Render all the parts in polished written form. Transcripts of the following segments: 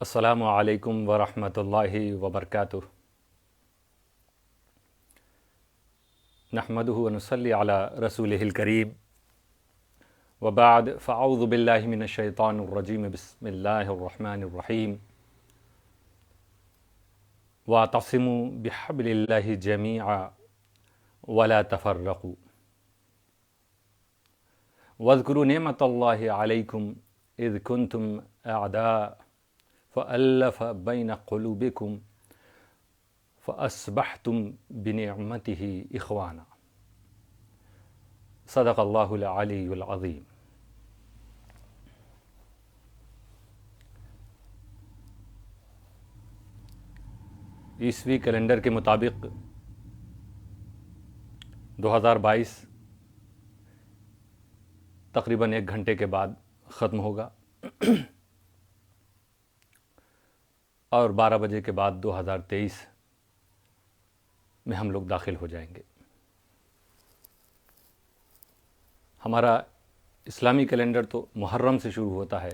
السلام علیکم ورحمۃ اللہ وبرکاتہ۔ نحمدہ ونصلی علی رسولہ الکریم، وبعد فاعوذ باللہ من الشیطان الرجیم، بسم اللہ الرحمن الرحیم۔ واعتصموا بحبل اللہ جمیعا ولا تفرقوا واذکروا نعمت اللہ علیکم اذ کنتم اعداء فألف بین قلوبکم فأصبحتم بنعمته اخوانا۔ صدق اللہ العلی العظیم۔ عیسوی کیلنڈر کے مطابق 2022 تقریباً 1 گھنٹے کے بعد ختم ہوگا اور 12 بجے کے بعد 2023 میں ہم لوگ داخل ہو جائیں گے۔ ہمارا اسلامی کیلنڈر تو محرم سے شروع ہوتا ہے،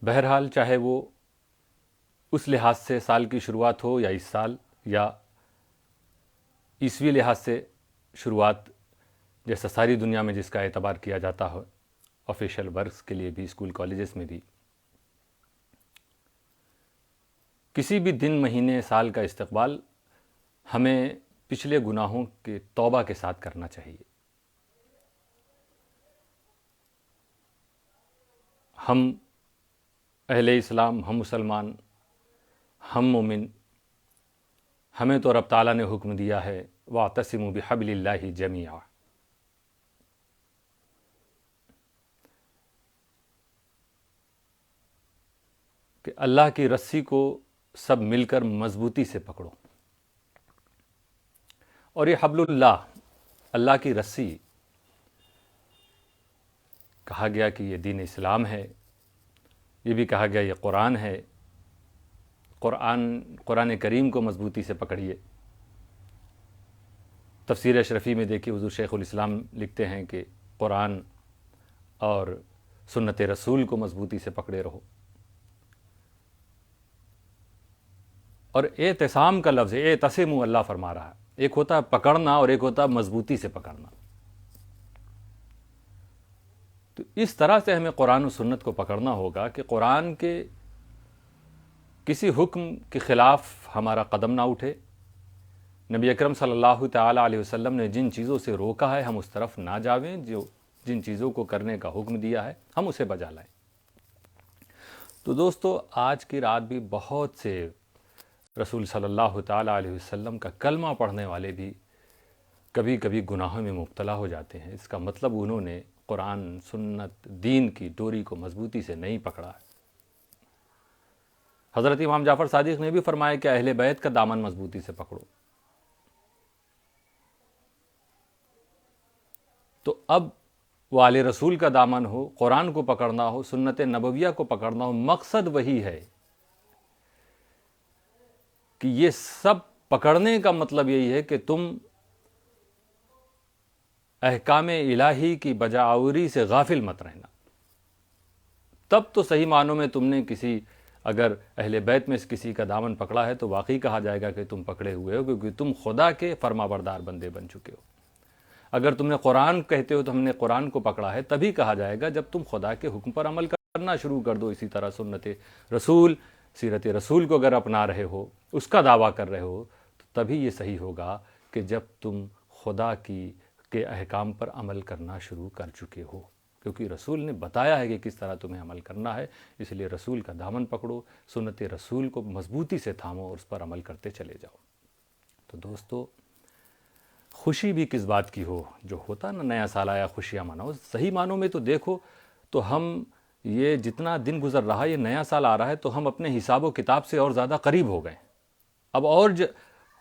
بہرحال چاہے وہ اس لحاظ سے سال کی شروعات ہو یا اس سال، یا عیسوی لحاظ سے شروعات جیسا ساری دنیا میں جس کا اعتبار کیا جاتا ہے، آفیشیل ورکس کے لیے بھی، اسکول کالجز میں بھی، کسی بھی دن مہینے سال کا استقبال ہمیں پچھلے گناہوں کے توبہ کے ساتھ کرنا چاہیے۔ ہم اہل اسلام، ہم مسلمان، ہم مومن، ہمیں تو رب تعالیٰ نے حکم دیا ہے وَاعْتَصِمُوا بِحَبْلِ اللَّهِ جَمِيعًا، کہ اللہ کی رسی کو سب مل کر مضبوطی سے پکڑو۔ اور یہ حبل اللہ، اللہ کی رسی، کہا گیا کہ یہ دین اسلام ہے، یہ بھی کہا گیا یہ قرآن ہے۔ قرآن کریم کو مضبوطی سے پکڑیے۔ تفسیر اشرفی میں دیکھیے حضور شیخ الاسلام لکھتے ہیں کہ قرآن اور سنت رسول کو مضبوطی سے پکڑے رہو۔ اور اعتصام کا لفظ ہے، اعتصموا، اللہ فرما رہا ہے، ایک ہوتا ہے پکڑنا اور ایک ہوتا ہے مضبوطی سے پکڑنا۔ تو اس طرح سے ہمیں قرآن و سنت کو پکڑنا ہوگا کہ قرآن کے کسی حکم کے خلاف ہمارا قدم نہ اٹھے۔ نبی اکرم صلی اللہ تعالیٰ علیہ وسلم نے جن چیزوں سے روکا ہے ہم اس طرف نہ جاویں، جن چیزوں کو کرنے کا حکم دیا ہے ہم اسے بجا لائیں۔ تو دوستو، آج کی رات بھی بہت سے رسول صلی اللہ تعالیٰ علیہ وسلم کا کلمہ پڑھنے والے بھی کبھی کبھی گناہوں میں مبتلا ہو جاتے ہیں۔ اس کا مطلب انہوں نے قرآن، سنت، دین کی ڈوری کو مضبوطی سے نہیں پکڑا ہے۔ حضرت امام جعفر صادق نے بھی فرمایا کہ اہل بیت کا دامن مضبوطی سے پکڑو۔ تو اب وہ آل رسول کا دامن ہو، قرآن کو پکڑنا ہو، سنت نبویہ کو پکڑنا ہو، مقصد وہی ہے کہ یہ سب پکڑنے کا مطلب یہی ہے کہ تم احکام الہی کی بجاوری سے غافل مت رہنا۔ تب تو صحیح معنوں میں تم نے اگر اہل بیت میں کسی کا دامن پکڑا ہے تو واقعی کہا جائے گا کہ تم پکڑے ہوئے ہو، کیونکہ تم خدا کے فرما بردار بندے بن چکے ہو۔ اگر تم نے قرآن کہتے ہو تو ہم نے قرآن کو پکڑا ہے، تبھی کہا جائے گا جب تم خدا کے حکم پر عمل کرنا شروع کر دو۔ اسی طرح سنت رسول، سیرت رسول کو اگر اپنا رہے ہو، اس کا دعویٰ کر رہے ہو، تو تبھی یہ صحیح ہوگا کہ جب تم خدا کے احکام پر عمل کرنا شروع کر چکے ہو، کیونکہ رسول نے بتایا ہے کہ کس طرح تمہیں عمل کرنا ہے۔ اس لیے رسول کا دامن پکڑو، سنت رسول کو مضبوطی سے تھامو اور اس پر عمل کرتے چلے جاؤ۔ تو دوستو، خوشی بھی کس بات کی ہو، جو ہوتا نا نیا سال آیا خوشیاں مناؤ، صحیح معنوں میں تو دیکھو تو ہم یہ جتنا دن گزر رہا ہے، یہ نیا سال آ رہا ہے تو ہم اپنے حساب و کتاب سے اور زیادہ قریب ہو گئے۔ اب اور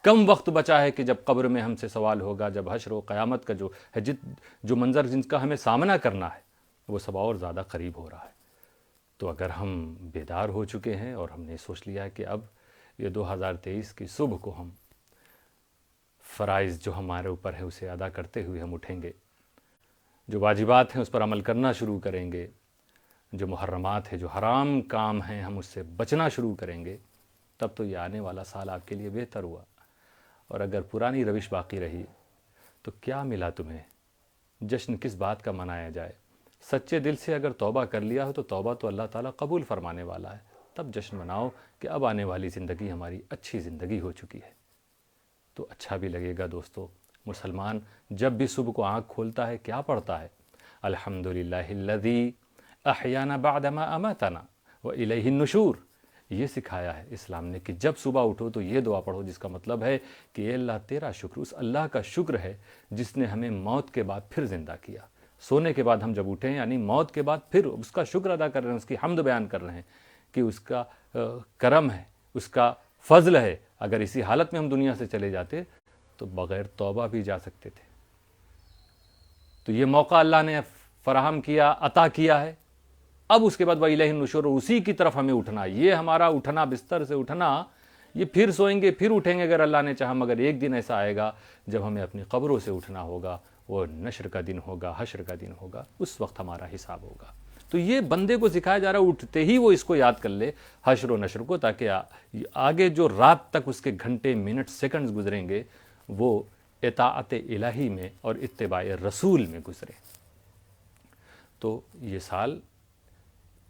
کم وقت بچا ہے کہ جب قبر میں ہم سے سوال ہوگا، جب حشر و قیامت کا جو منظر جن کا ہمیں سامنا کرنا ہے، وہ سب اور زیادہ قریب ہو رہا ہے۔ تو اگر ہم بیدار ہو چکے ہیں اور ہم نے سوچ لیا ہے کہ اب یہ 2023 کی صبح کو ہم فرائض جو ہمارے اوپر ہے اسے ادا کرتے ہوئے ہم اٹھیں گے، جو واجبات ہیں اس پر عمل کرنا شروع کریں گے، جو محرمات ہیں، جو حرام کام ہیں، ہم اس سے بچنا شروع کریں گے، تب تو یہ آنے والا سال آپ کے لیے بہتر ہوا۔ اور اگر پرانی روش باقی رہی تو کیا ملا تمہیں؟ جشن کس بات کا منایا جائے؟ سچے دل سے اگر توبہ کر لیا ہو تو توبہ تو اللہ تعالیٰ قبول فرمانے والا ہے، تب جشن مناؤ کہ اب آنے والی زندگی ہماری اچھی زندگی ہو چکی ہے۔ تو اچھا بھی لگے گا دوستو۔ مسلمان جب بھی صبح کو آنکھ کھولتا ہے کیا پڑھتا ہے؟ الحمدللہ الذی احیانا بعدما اماتنا والیہ النشور۔ یہ سکھایا ہے اسلام نے کہ جب صبح اٹھو تو یہ دعا پڑھو، جس کا مطلب ہے کہ اے اللہ تیرا شکر، اس اللہ کا شکر ہے جس نے ہمیں موت کے بعد پھر زندہ کیا۔ سونے کے بعد ہم جب اٹھیں یعنی موت کے بعد پھر اس کا شکر ادا کر رہے ہیں، اس کی حمد بیان کر رہے ہیں کہ اس کا کرم ہے، اس کا فضل ہے۔ اگر اسی حالت میں ہم دنیا سے چلے جاتے تو بغیر توبہ بھی جا سکتے تھے۔ تو یہ موقع اللہ نے فراہم کیا، عطا کیا ہے۔ اب اس کے بعد وَإِلَيْهِ النُّشُورُ، اسی کی طرف ہمیں اٹھنا۔ یہ ہمارا اٹھنا، بستر سے اٹھنا، یہ پھر سوئیں گے پھر اٹھیں گے اگر اللہ نے چاہا، مگر ایک دن ایسا آئے گا جب ہمیں اپنی قبروں سے اٹھنا ہوگا، وہ نشر کا دن ہوگا، حشر کا دن ہوگا، اس وقت ہمارا حساب ہوگا۔ تو یہ بندے کو سکھایا جا رہا ہے اٹھتے ہی وہ اس کو یاد کر لے، حشر و نشر کو، تاکہ آگے جو رات تک اس کے گھنٹے، منٹ، سیکنڈز گزریں گے وہ اطاعت الہی میں اور اتباع رسول میں گزرے۔ تو یہ سال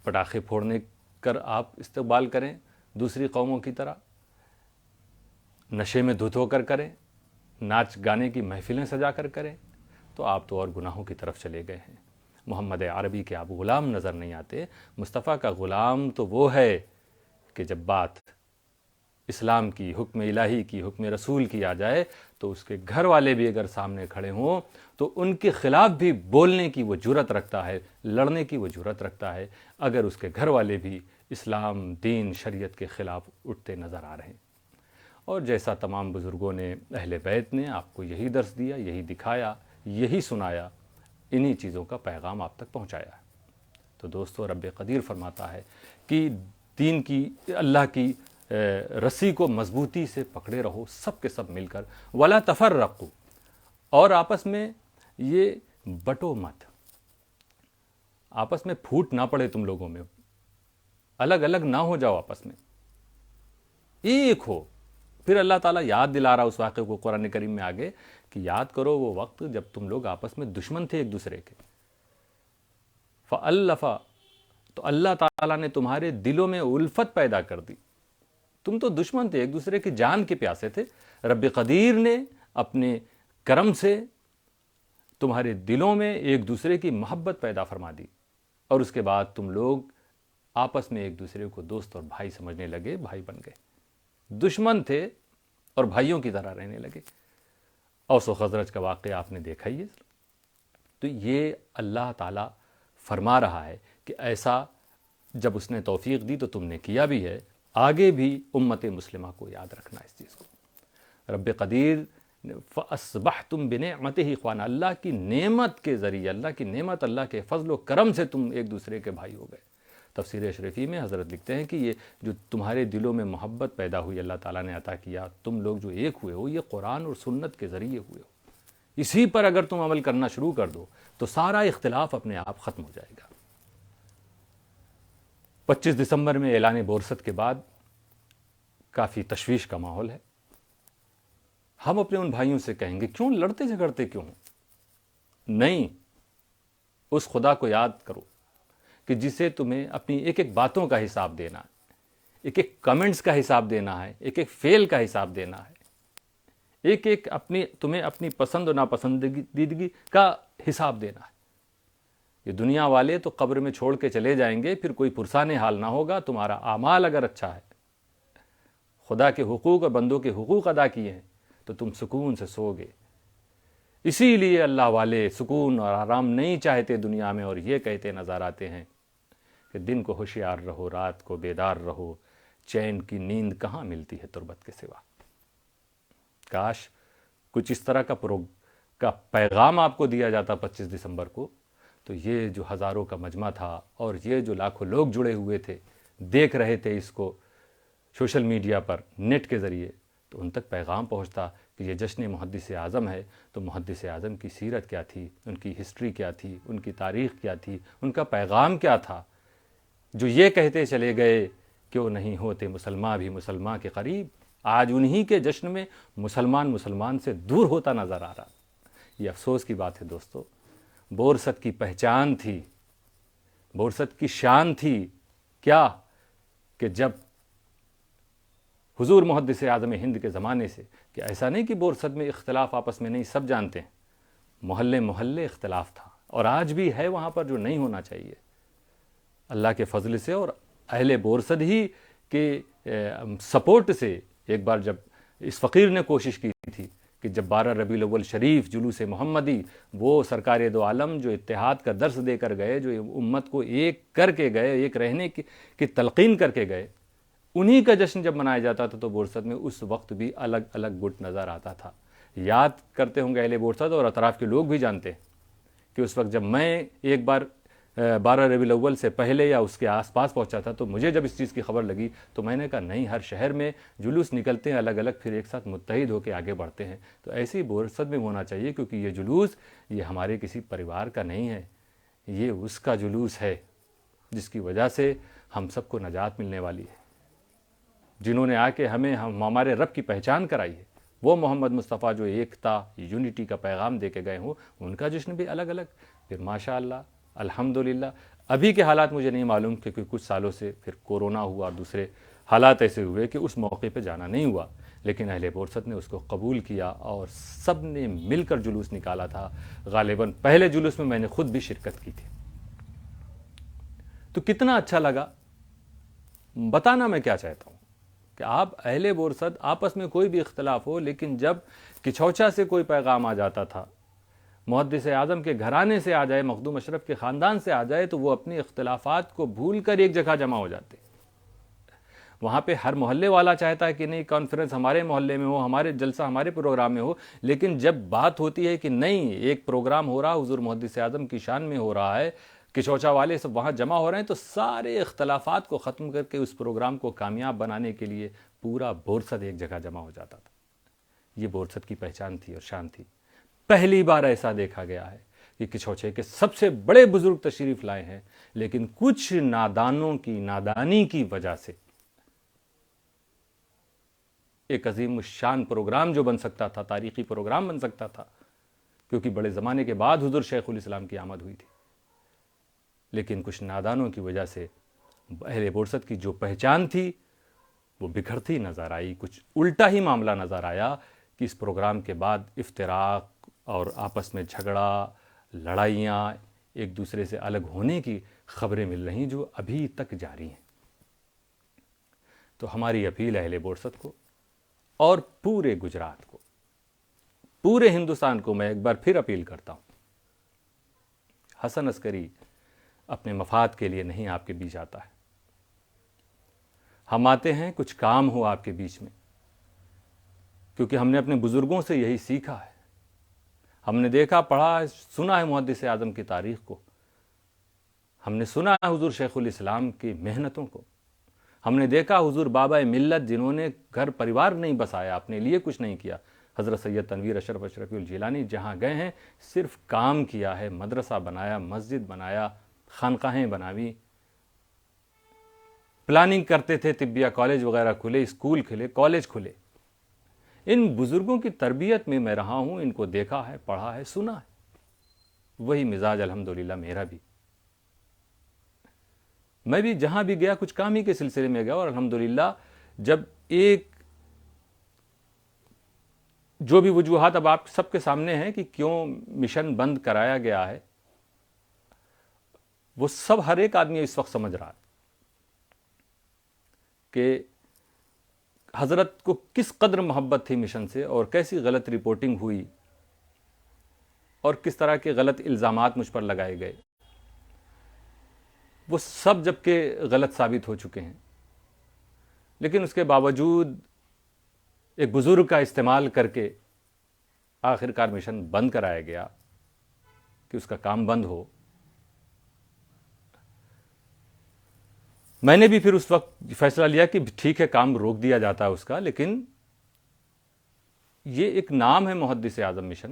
پٹاخے پھوڑنے کر آپ استقبال کریں دوسری قوموں کی طرح، نشے میں دھت ہو کر کریں، ناچ گانے کی محفلیں سجا کر کریں، تو آپ تو اور گناہوں کی طرف چلے گئے ہیں۔ محمد عربی کے آپ غلام نظر نہیں آتے۔ مصطفیٰ کا غلام تو وہ ہے کہ جب بات اسلام کی، حکم الہی کی، حکم رسول کی آ جائے تو اس کے گھر والے بھی اگر سامنے کھڑے ہوں تو ان کے خلاف بھی بولنے کی وہ جرأت رکھتا ہے، لڑنے کی وہ جرأت رکھتا ہے، اگر اس کے گھر والے بھی اسلام، دین، شریعت کے خلاف اٹھتے نظر آ رہے ہیں۔ اور جیسا تمام بزرگوں نے، اہل بیت نے آپ کو یہی درس دیا، یہی دکھایا، یہی سنایا، انہی چیزوں کا پیغام آپ تک پہنچایا ہے۔ تو دوستو، رب قدیر فرماتا ہے کہ دین کی، اللہ کی رسی کو مضبوطی سے پکڑے رہو، سب کے سب مل کر، وَلَا تَفَرَّقُوا، اور آپس میں یہ بٹو مت، آپس میں پھوٹ نہ پڑے تم لوگوں میں، الگ الگ نہ ہو جاؤ، آپس میں ایک ہو۔ پھر اللہ تعالیٰ یاد دلا رہا اس واقعے کو قرآن کریم میں آگے کہ یاد کرو وہ وقت جب تم لوگ آپس میں دشمن تھے ایک دوسرے کے، فَأَلَّفَ، تو اللہ تعالیٰ نے تمہارے دلوں میں الفت پیدا کر دی۔ تم تو دشمن تھے، ایک دوسرے کی جان کے پیاسے تھے، رب قدیر نے اپنے کرم سے تمہارے دلوں میں ایک دوسرے کی محبت پیدا فرما دی، اور اس کے بعد تم لوگ آپس میں ایک دوسرے کو دوست اور بھائی سمجھنے لگے، بھائی بن گئے۔ دشمن تھے اور بھائیوں کی طرح رہنے لگے۔ اوس و خزرج کا واقعہ آپ نے دیکھا ہی ہے۔ تو یہ اللہ تعالیٰ فرما رہا ہے کہ ایسا جب اس نے توفیق دی تو تم نے کیا بھی ہے، آگے بھی امت مسلمہ کو یاد رکھنا اس چیز کو۔ رب قدیر فَأَصْبَحْتُمْ بِنِعْمَتِهِ إِخْوَانًا، اللہ کی نعمت کے ذریعے، اللہ کی نعمت، اللہ کے فضل و کرم سے تم ایک دوسرے کے بھائی ہو گئے۔ تفسیر اشرفی میں حضرت لکھتے ہیں کہ یہ جو تمہارے دلوں میں محبت پیدا ہوئی، اللہ تعالیٰ نے عطا کیا، تم لوگ جو ایک ہوئے ہو، یہ قرآن اور سنت کے ذریعے ہوئے ہو۔ اسی پر اگر تم عمل کرنا شروع کر دو تو سارا اختلاف اپنے آپ ختم ہو جائے گا۔ 25 دسمبر میں اعلان بورست کے بعد کافی تشویش کا ماحول ہے۔ ہم اپنے ان بھائیوں سے کہیں گے کیوں لڑتے جھگڑتے کیوں؟ نہیں، اس خدا کو یاد کرو کہ جسے تمہیں اپنی ایک ایک باتوں کا حساب دینا ہے، ایک ایک کمنٹس کا حساب دینا ہے، ایک ایک فعل کا حساب دینا ہے، ایک ایک تمہیں اپنی پسند و ناپسندیدگی کا حساب دینا ہے۔ یہ دنیا والے تو قبر میں چھوڑ کے چلے جائیں گے، پھر کوئی پرسان حال نہ ہوگا۔ تمہارا اعمال اگر اچھا ہے، خدا کے حقوق اور بندوں کے حقوق ادا کیے ہیں، تو تم سکون سے سو گے۔ اسی لیے اللہ والے سکون اور آرام نہیں چاہتے دنیا میں، اور یہ کہتے نظر آتے ہیں کہ دن کو ہوشیار رہو، رات کو بیدار رہو، چین کی نیند کہاں ملتی ہے تربت کے سوا۔ کاش کچھ اس طرح کا پیغام آپ کو دیا جاتا 25 دسمبر کو، تو یہ جو ہزاروں کا مجمع تھا اور یہ جو لاکھوں لوگ جڑے ہوئے تھے، دیکھ رہے تھے اس کو سوشل میڈیا پر، نیٹ کے ذریعے، تو ان تک پیغام پہنچتا کہ یہ جشن محدث اعظم ہے، تو محدث اعظم کی سیرت کیا تھی، ان کی ہسٹری کیا تھی، ان کی تاریخ کیا تھی، ان کا پیغام کیا تھا، جو یہ کہتے چلے گئے کہ وہ نہیں ہوتے مسلمان بھی مسلمان کے قریب، آج انہی کے جشن میں مسلمان سے دور ہوتا نظر آ رہا۔ یہ افسوس کی بات ہے دوستو۔ بورسد کی پہچان تھی، بورسد کی شان تھی کیا، کہ جب حضور محدث اعظم ہند کے زمانے سے، کہ ایسا نہیں کہ بورسد میں اختلاف آپس میں نہیں، سب جانتے ہیں، محلے محلے اختلاف تھا، اور آج بھی ہے وہاں پر، جو نہیں ہونا چاہیے۔ اللہ کے فضل سے اور اہل بورسد ہی کے سپورٹ سے ایک بار جب اس فقیر نے کوشش کی تھی کہ جب 12 ربیع الاول شریف جلوس محمدی، وہ سرکار دو عالم جو اتحاد کا درس دے کر گئے، جو امت کو ایک کر کے گئے، ایک رہنے کی تلقین کر کے گئے، انہی کا جشن جب منایا جاتا تھا تو بورسد میں اس وقت بھی الگ الگ گٹ نظر آتا تھا۔ یاد کرتے ہوں گے اہل بورسد، اور اطراف کے لوگ بھی جانتے ہیں کہ اس وقت جب میں ایک بار 12 ربیع الاول سے پہلے یا اس کے آس پاس پہنچا تھا، تو مجھے جب اس چیز کی خبر لگی تو میں نے کہا نہیں، ہر شہر میں جلوس نکلتے ہیں الگ الگ، پھر ایک ساتھ متحد ہو کے آگے بڑھتے ہیں، تو ایسے ہی بورسد میں ہونا چاہیے، کیونکہ یہ جلوس یہ ہمارے کسی پریوار کا نہیں ہے، یہ اس کا جلوس ہے جس کی وجہ سے ہم سب کو نجات ملنے والی ہے، جنہوں نے آ کے ہمارے رب کی پہچان کرائی ہے، وہ محمد مصطفیٰ جو ایکتا یونٹی کا پیغام دے کے گئے ہوں، ان کا جشن بھی الگ الگ۔ پھر ماشاءاللہ الحمدللہ ابھی کے حالات مجھے نہیں معلوم، کیونکہ کچھ سالوں سے پھر کورونا ہوا اور دوسرے حالات ایسے ہوئے کہ اس موقع پہ جانا نہیں ہوا، لیکن اہل بورسد نے اس کو قبول کیا اور سب نے مل کر جلوس نکالا تھا۔ غالباً پہلے جلوس میں میں نے خود بھی شرکت کی تھی، تو کتنا اچھا لگا۔ بتانا میں کیا چاہتا ہوں کہ آپ اہل بورسد آپس میں کوئی بھی اختلاف ہو، لیکن جب کچھوچا سے کوئی پیغام آ جاتا تھا، محدث اعظم کے گھرانے سے آ جائے، مخدوم اشرف کے خاندان سے آ جائے، تو وہ اپنی اختلافات کو بھول کر ایک جگہ جمع ہو جاتے۔ وہاں پہ ہر محلے والا چاہتا ہے کہ نہیں کانفرنس ہمارے محلے میں ہو، ہمارے جلسہ ہمارے پروگرام میں ہو، لیکن جب بات ہوتی ہے کہ نہیں ایک پروگرام ہو رہا حضور محدث اعظم کی شان میں ہو رہا ہے، کچوچا والے سب وہاں جمع ہو رہے ہیں، تو سارے اختلافات کو ختم کر کے اس پروگرام کو کامیاب بنانے کے لیے پورا بورسد ایک جگہ جمع ہو جاتا تھا۔ یہ بورسد کی پہچان تھی اور شان تھی۔ پہلی بار ایسا دیکھا گیا ہے کہ کچھوچے کے سب سے بڑے بزرگ تشریف لائے ہیں، لیکن کچھ نادانوں کی نادانی کی وجہ سے ایک عظیم الشان پروگرام جو بن سکتا تھا، تاریخی پروگرام بن سکتا تھا، کیونکہ بڑے زمانے کے بعد حضور شیخ الاسلام کی آمد ہوئی تھی، لیکن کچھ نادانوں کی وجہ سے اہل بورسد کی جو پہچان تھی وہ بکھرتی نظر آئی۔ کچھ الٹا ہی معاملہ نظر آیا کہ اس پروگرام کے بعد افتراق اور آپس میں جھگڑا، لڑائیاں، ایک دوسرے سے الگ ہونے کی خبریں مل رہی جو ابھی تک جاری ہیں۔ تو ہماری اپیل اہل بورسد کو اور پورے گجرات کو، پورے ہندوستان کو میں ایک بار پھر اپیل کرتا ہوں، حسن عسکری اپنے مفاد کے لیے نہیں آپ کے بیچ آتا ہے، ہم آتے ہیں کچھ کام ہو آپ کے بیچ میں، کیونکہ ہم نے اپنے بزرگوں سے یہی سیکھا ہے، ہم نے دیکھا پڑھا سنا ہے محدث اعظم کی تاریخ کو، ہم نے سنا ہے حضور شیخ الاسلام کی محنتوں کو، ہم نے دیکھا حضور بابا ملت جنہوں نے گھر پریوار نہیں بسایا، اپنے لیے کچھ نہیں کیا، حضرت سید تنویر اشرف اشرفی الجیلانی جہاں گئے ہیں صرف کام کیا ہے، مدرسہ بنایا، مسجد بنایا، خانقاہیں بناوی، پلاننگ کرتے تھے، طبیہ کالج وغیرہ کھلے، اسکول کھلے، کالج کھلے۔ ان بزرگوں کی تربیت میں میں رہا ہوں، ان کو دیکھا ہے، پڑھا ہے، سنا ہے، وہی مزاج الحمدللہ میرا بھی۔ میں بھی جہاں بھی گیا کچھ کام ہی کے سلسلے میں گیا، اور الحمدللہ جب ایک جو بھی وجوہات اب آپ سب کے سامنے ہیں کہ کیوں مشن بند کرایا گیا ہے، وہ سب ہر ایک آدمی اس وقت سمجھ رہا ہے کہ حضرت کو کس قدر محبت تھی مشن سے، اور کیسی غلط رپورٹنگ ہوئی، اور کس طرح کے غلط الزامات مجھ پر لگائے گئے، وہ سب جب کہ غلط ثابت ہو چکے ہیں، لیکن اس کے باوجود ایک بزرگ کا استعمال کر کے آخر کار مشن بند کرایا گیا کہ اس کا کام بند ہو۔ میں نے بھی پھر اس وقت فیصلہ لیا کہ ٹھیک ہے کام روک دیا جاتا ہے اس کا، لیکن یہ ایک نام ہے محدث اعظم مشن،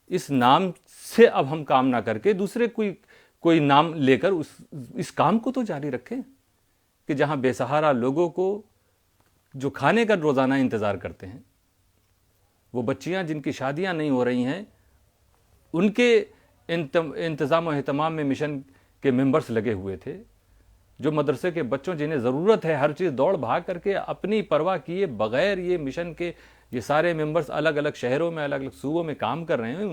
اس نام سے اب ہم کام نہ کر کے دوسرے کوئی نام لے کر اس کام کو تو جاری رکھیں کہ جہاں بے سہارا لوگوں کو جو کھانے کا روزانہ انتظار کرتے ہیں، وہ بچیاں جن کی شادیاں نہیں ہو رہی ہیں، ان کے انتظام و اہتمام میں مشن کے ممبرز لگے ہوئے تھے، جو مدرسے کے بچوں جنہیں ضرورت ہے ہر چیز دوڑ بھاگ کر کے اپنی پرواہ کیے بغیر یہ مشن کے یہ سارے ممبرز الگ الگ شہروں میں الگ الگ صوبوں میں کام کر رہے ہیں،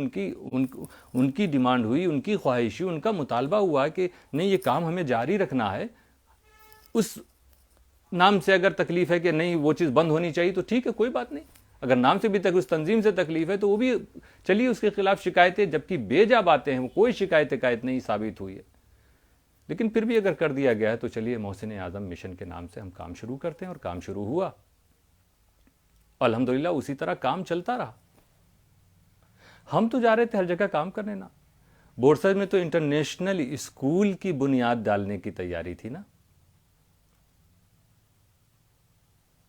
ان کی ڈیمانڈ ہوئی، ان کی خواہش ہوئی، ان کا مطالبہ ہوا کہ نہیں یہ کام ہمیں جاری رکھنا ہے۔ اس نام سے اگر تکلیف ہے کہ نہیں وہ چیز بند ہونی چاہیے تو ٹھیک ہے، کوئی بات نہیں، اگر نام سے بھی اس تنظیم سے تکلیف ہے تو وہ بھی چلیے، اس کے خلاف شکایتیں، جبکہ بے جا باتیں ہیں، وہ کوئی شکایت نہیں ثابت ہوئی ہے، لیکن پھر بھی اگر کر دیا گیا ہے تو چلیے محسن اعظم مشن کے نام سے ہم کام شروع کرتے ہیں، اور کام شروع ہوا، الحمدللہ اسی طرح کام چلتا رہا۔ ہم تو جا رہے تھے ہر جگہ کام کرنے، نا بورسر میں تو انٹرنیشنل اسکول کی بنیاد ڈالنے کی تیاری تھی نا،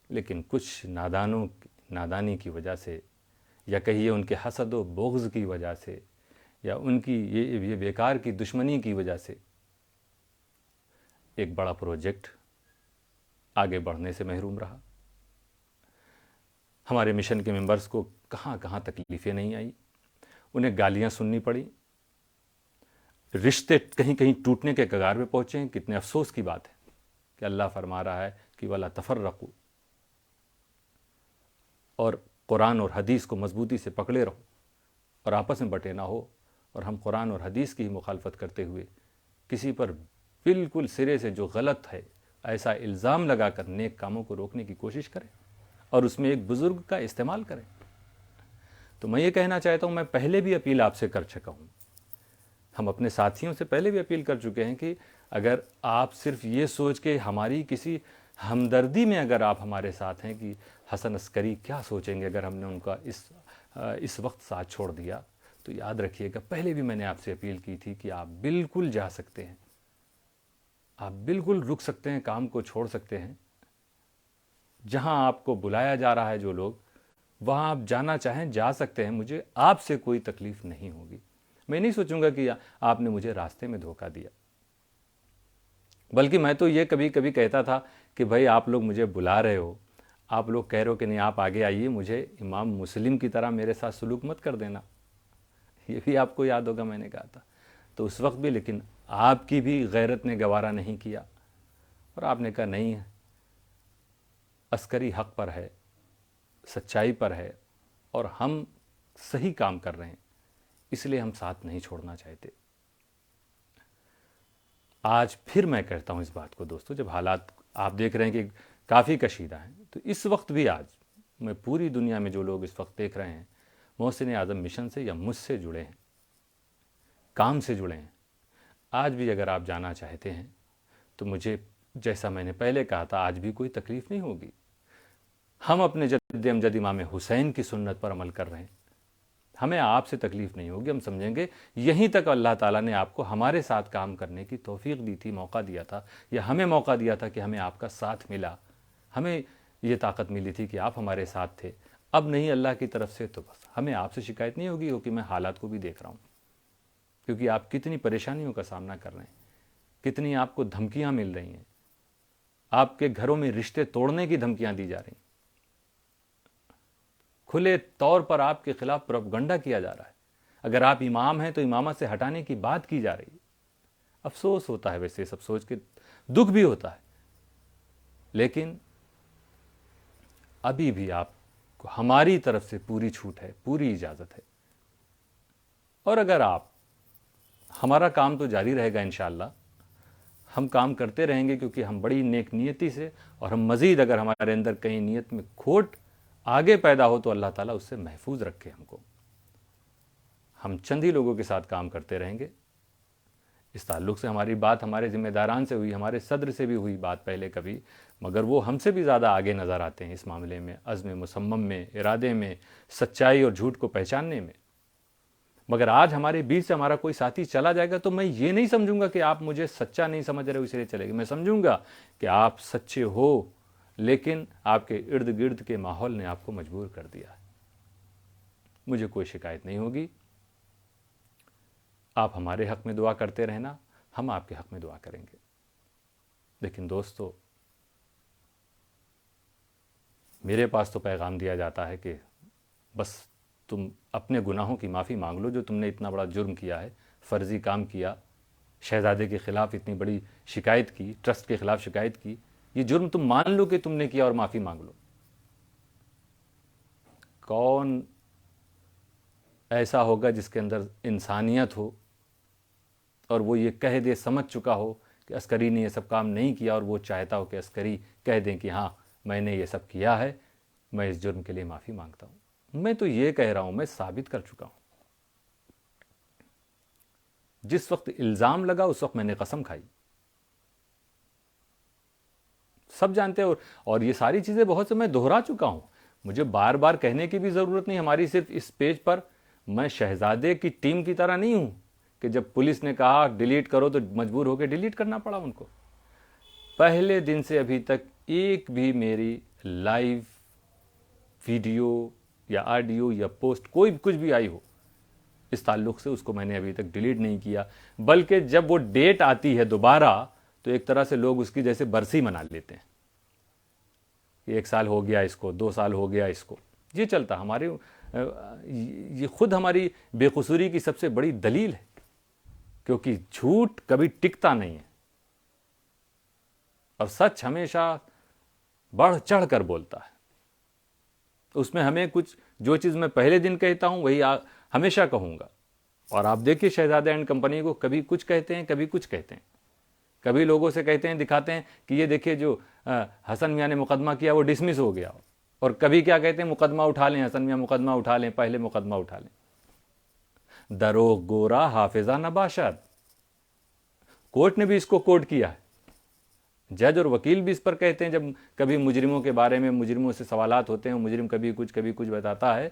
لیکن کچھ نادانی کی وجہ سے، یا کہیے ان کے حسد و بغض کی وجہ سے، یا ان کی یہ بیکار کی دشمنی کی وجہ سے ایک بڑا پروجیکٹ آگے بڑھنے سے محروم رہا۔ ہمارے مشن کے ممبرز کو کہاں کہاں تکلیفیں نہیں آئی، انہیں گالیاں سننی پڑی، رشتے کہیں کہیں ٹوٹنے کے کگار پہ پہنچے ہیں۔ کتنے افسوس کی بات ہے کہ اللہ فرما رہا ہے کہ وَلَا تَفَرَّقُوا، اور قرآن اور حدیث کو مضبوطی سے پکڑے رہو اور آپس میں بٹے نہ ہو، اور ہم قرآن اور حدیث کی مخالفت کرتے ہوئے کسی پر بالکل سرے سے جو غلط ہے ایسا الزام لگا کر نیک کاموں کو روکنے کی کوشش کریں، اور اس میں ایک بزرگ کا استعمال کریں۔ تو میں یہ کہنا چاہتا ہوں، میں پہلے بھی اپیل آپ سے کر چکا ہوں، ہم اپنے ساتھیوں سے پہلے بھی اپیل کر چکے ہیں کہ اگر آپ صرف یہ سوچ کے ہماری کسی ہمدردی میں اگر آپ ہمارے ساتھ ہیں کہ حسن عسکری کیا سوچیں گے اگر ہم نے ان کا اس وقت ساتھ چھوڑ دیا، تو یاد رکھیے گا پہلے بھی میں نے آپ سے اپیل کی تھی کہ آپ بالکل جا سکتے ہیں، آپ بالکل رک سکتے ہیں، کام کو چھوڑ سکتے ہیں، جہاں آپ کو بلایا جا رہا ہے جو لوگ، وہاں آپ جانا چاہیں جا سکتے ہیں، مجھے آپ سے کوئی تکلیف نہیں ہوگی۔ میں نہیں سوچوں گا کہ آپ نے مجھے راستے میں دھوکہ دیا، بلکہ میں تو یہ کبھی کبھی کہتا تھا کہ بھائی آپ لوگ مجھے بلا رہے ہو، آپ لوگ کہہ رہے ہو کہ نہیں آپ آگے آئیے، مجھے امام مسلم کی طرح میرے ساتھ سلوک مت کر دینا، یہ بھی آپ کو یاد ہوگا میں نے کہا تھا تو اس وقت بھی، لیکن آپ کی بھی غیرت نے گوارا نہیں کیا، اور آپ نے کہا نہیں عسکری حق پر ہے، سچائی پر ہے، اور ہم صحیح کام کر رہے ہیں، اس لیے ہم ساتھ نہیں چھوڑنا چاہتے۔ آج پھر میں کہتا ہوں اس بات کو دوستو، جب حالات آپ دیکھ رہے ہیں کہ کافی کشیدہ ہیں، تو اس وقت بھی آج میں پوری دنیا میں جو لوگ اس وقت دیکھ رہے ہیں محسن اعظم مشن سے یا مجھ سے جڑے ہیں، کام سے جڑے ہیں، آج بھی اگر آپ جانا چاہتے ہیں تو مجھے، جیسا میں نے پہلے کہا تھا، آج بھی کوئی تکلیف نہیں ہوگی۔ ہم اپنے جد امجد امام حسین کی سنت پر عمل کر رہے ہیں، ہمیں آپ سے تکلیف نہیں ہوگی، ہم سمجھیں گے یہیں تک اللہ تعالیٰ نے آپ کو ہمارے ساتھ کام کرنے کی توفیق دی تھی، موقع دیا تھا، یا ہمیں موقع دیا تھا کہ ہمیں آپ کا ساتھ ملا، ہمیں یہ طاقت ملی تھی کہ آپ ہمارے ساتھ تھے۔ اب نہیں اللہ کی طرف سے، تو بس ہمیں آپ سے شکایت نہیں ہوگی، کیونکہ میں حالات کو بھی دیکھ رہا ہوں، کیونکہ آپ کتنی پریشانیوں کا سامنا کر رہے ہیں، کتنی آپ کو دھمکیاں مل رہی ہیں، آپ کے گھروں میں رشتے توڑنے کی دھمکیاں دی جا رہی ہیں، کھلے طور پر آپ کے خلاف پروپیگنڈا کیا جا رہا ہے، اگر آپ امام ہیں تو امامت سے ہٹانے کی بات کی جا رہی ہے۔ افسوس ہوتا ہے، ویسے سب سوچ کے دکھ بھی ہوتا ہے، لیکن ابھی بھی آپ کو ہماری طرف سے پوری چھوٹ ہے، پوری اجازت ہے، اور اگر آپ، ہمارا کام تو جاری رہے گا انشاءاللہ، ہم کام کرتے رہیں گے، کیونکہ ہم بڑی نیک نیتی سے، اور ہم مزید اگر ہمارے اندر کہیں نیت میں کھوٹ آگے پیدا ہو تو اللہ تعالیٰ اس سے محفوظ رکھے ہم کو۔ ہم چند ہی لوگوں کے ساتھ کام کرتے رہیں گے۔ اس تعلق سے ہماری بات ہمارے ذمہ داران سے ہوئی، ہمارے صدر سے بھی ہوئی بات پہلے کبھی، مگر وہ ہم سے بھی زیادہ آگے نظر آتے ہیں اس معاملے میں، عزم مصمم میں، ارادے میں، سچائی اور جھوٹ کو پہچاننے میں۔ مگر آج ہمارے بیچ سے ہمارا کوئی ساتھی چلا جائے گا تو میں یہ نہیں سمجھوں گا کہ آپ مجھے سچا نہیں سمجھ رہے ہو اس لیے چلے گا، میں سمجھوں گا کہ آپ سچے ہو، لیکن آپ کے ارد گرد کے ماحول نے آپ کو مجبور کر دیا ہے۔ مجھے کوئی شکایت نہیں ہوگی، آپ ہمارے حق میں دعا کرتے رہنا، ہم آپ کے حق میں دعا کریں گے۔ لیکن دوستو، میرے پاس تو پیغام دیا جاتا ہے کہ بس تم اپنے گناہوں کی معافی مانگ لو، جو تم نے اتنا بڑا جرم کیا ہے، فرضی کام کیا، شہزادے کے خلاف اتنی بڑی شکایت کی، ٹرسٹ کے خلاف شکایت کی، یہ جرم تم مان لو کہ تم نے کیا اور معافی مانگ لو۔ کون ایسا ہوگا جس کے اندر انسانیت ہو اور وہ یہ کہہ دے، سمجھ چکا ہو کہ عسکری نے یہ سب کام نہیں کیا، اور وہ چاہتا ہو کہ عسکری کہہ دیں کہ ہاں میں نے یہ سب کیا ہے، میں اس جرم کے لیے معافی مانگتا ہوں۔ میں تو یہ کہہ رہا ہوں، میں ثابت کر چکا ہوں۔ جس وقت الزام لگا اس وقت میں نے قسم کھائی، سب جانتے ہیں، اور یہ ساری چیزیں بہت سے میں دہرا چکا ہوں، مجھے بار بار کہنے کی بھی ضرورت نہیں۔ ہماری صرف اس پیج پر میں شہزادے کی ٹیم کی طرح نہیں ہوں کہ جب پولیس نے کہا ڈیلیٹ کرو تو مجبور ہو کے ڈیلیٹ کرنا پڑا ان کو۔ پہلے دن سے ابھی تک ایک بھی میری لائیو ویڈیو یا آڈیو یا پوسٹ کوئی کچھ بھی آئی ہو اس تعلق سے، اس کو میں نے ابھی تک ڈیلیٹ نہیں کیا، بلکہ جب وہ ڈیٹ آتی ہے دوبارہ تو ایک طرح سے لوگ اس کی جیسے برسی منا لیتے ہیں کہ 1 سال ہو گیا اس کو، 2 سال ہو گیا اس کو۔ یہ چلتا ہمارے، یہ خود ہماری بے قصوری کی سب سے بڑی دلیل ہے، کیونکہ جھوٹ کبھی ٹکتا نہیں ہے اور سچ ہمیشہ بڑھ چڑھ کر بولتا ہے۔ اس میں ہمیں کچھ، جو چیز میں پہلے دن کہتا ہوں وہی ہمیشہ کہوں گا۔ اور آپ دیکھیے شہزادہ اینڈ کمپنی کو کبھی کچھ کہتے ہیں، کبھی کچھ کہتے ہیں، کبھی لوگوں سے کہتے ہیں، دکھاتے ہیں کہ یہ دیکھیے جو حسن میاں نے مقدمہ کیا وہ ڈسمس ہو گیا، اور کبھی کیا کہتے ہیں، مقدمہ اٹھا لیں حسن میاں، مقدمہ اٹھا لیں، پہلے مقدمہ اٹھا لیں۔ دروغ گورا حافظہ نباشد، کورٹ نے بھی اس کو کوٹ کیا ہے، جج اور وکیل بھی اس پر کہتے ہیں، جب کبھی مجرموں کے بارے میں مجرموں سے سوالات ہوتے ہیں، مجرم کبھی کچھ بتاتا ہے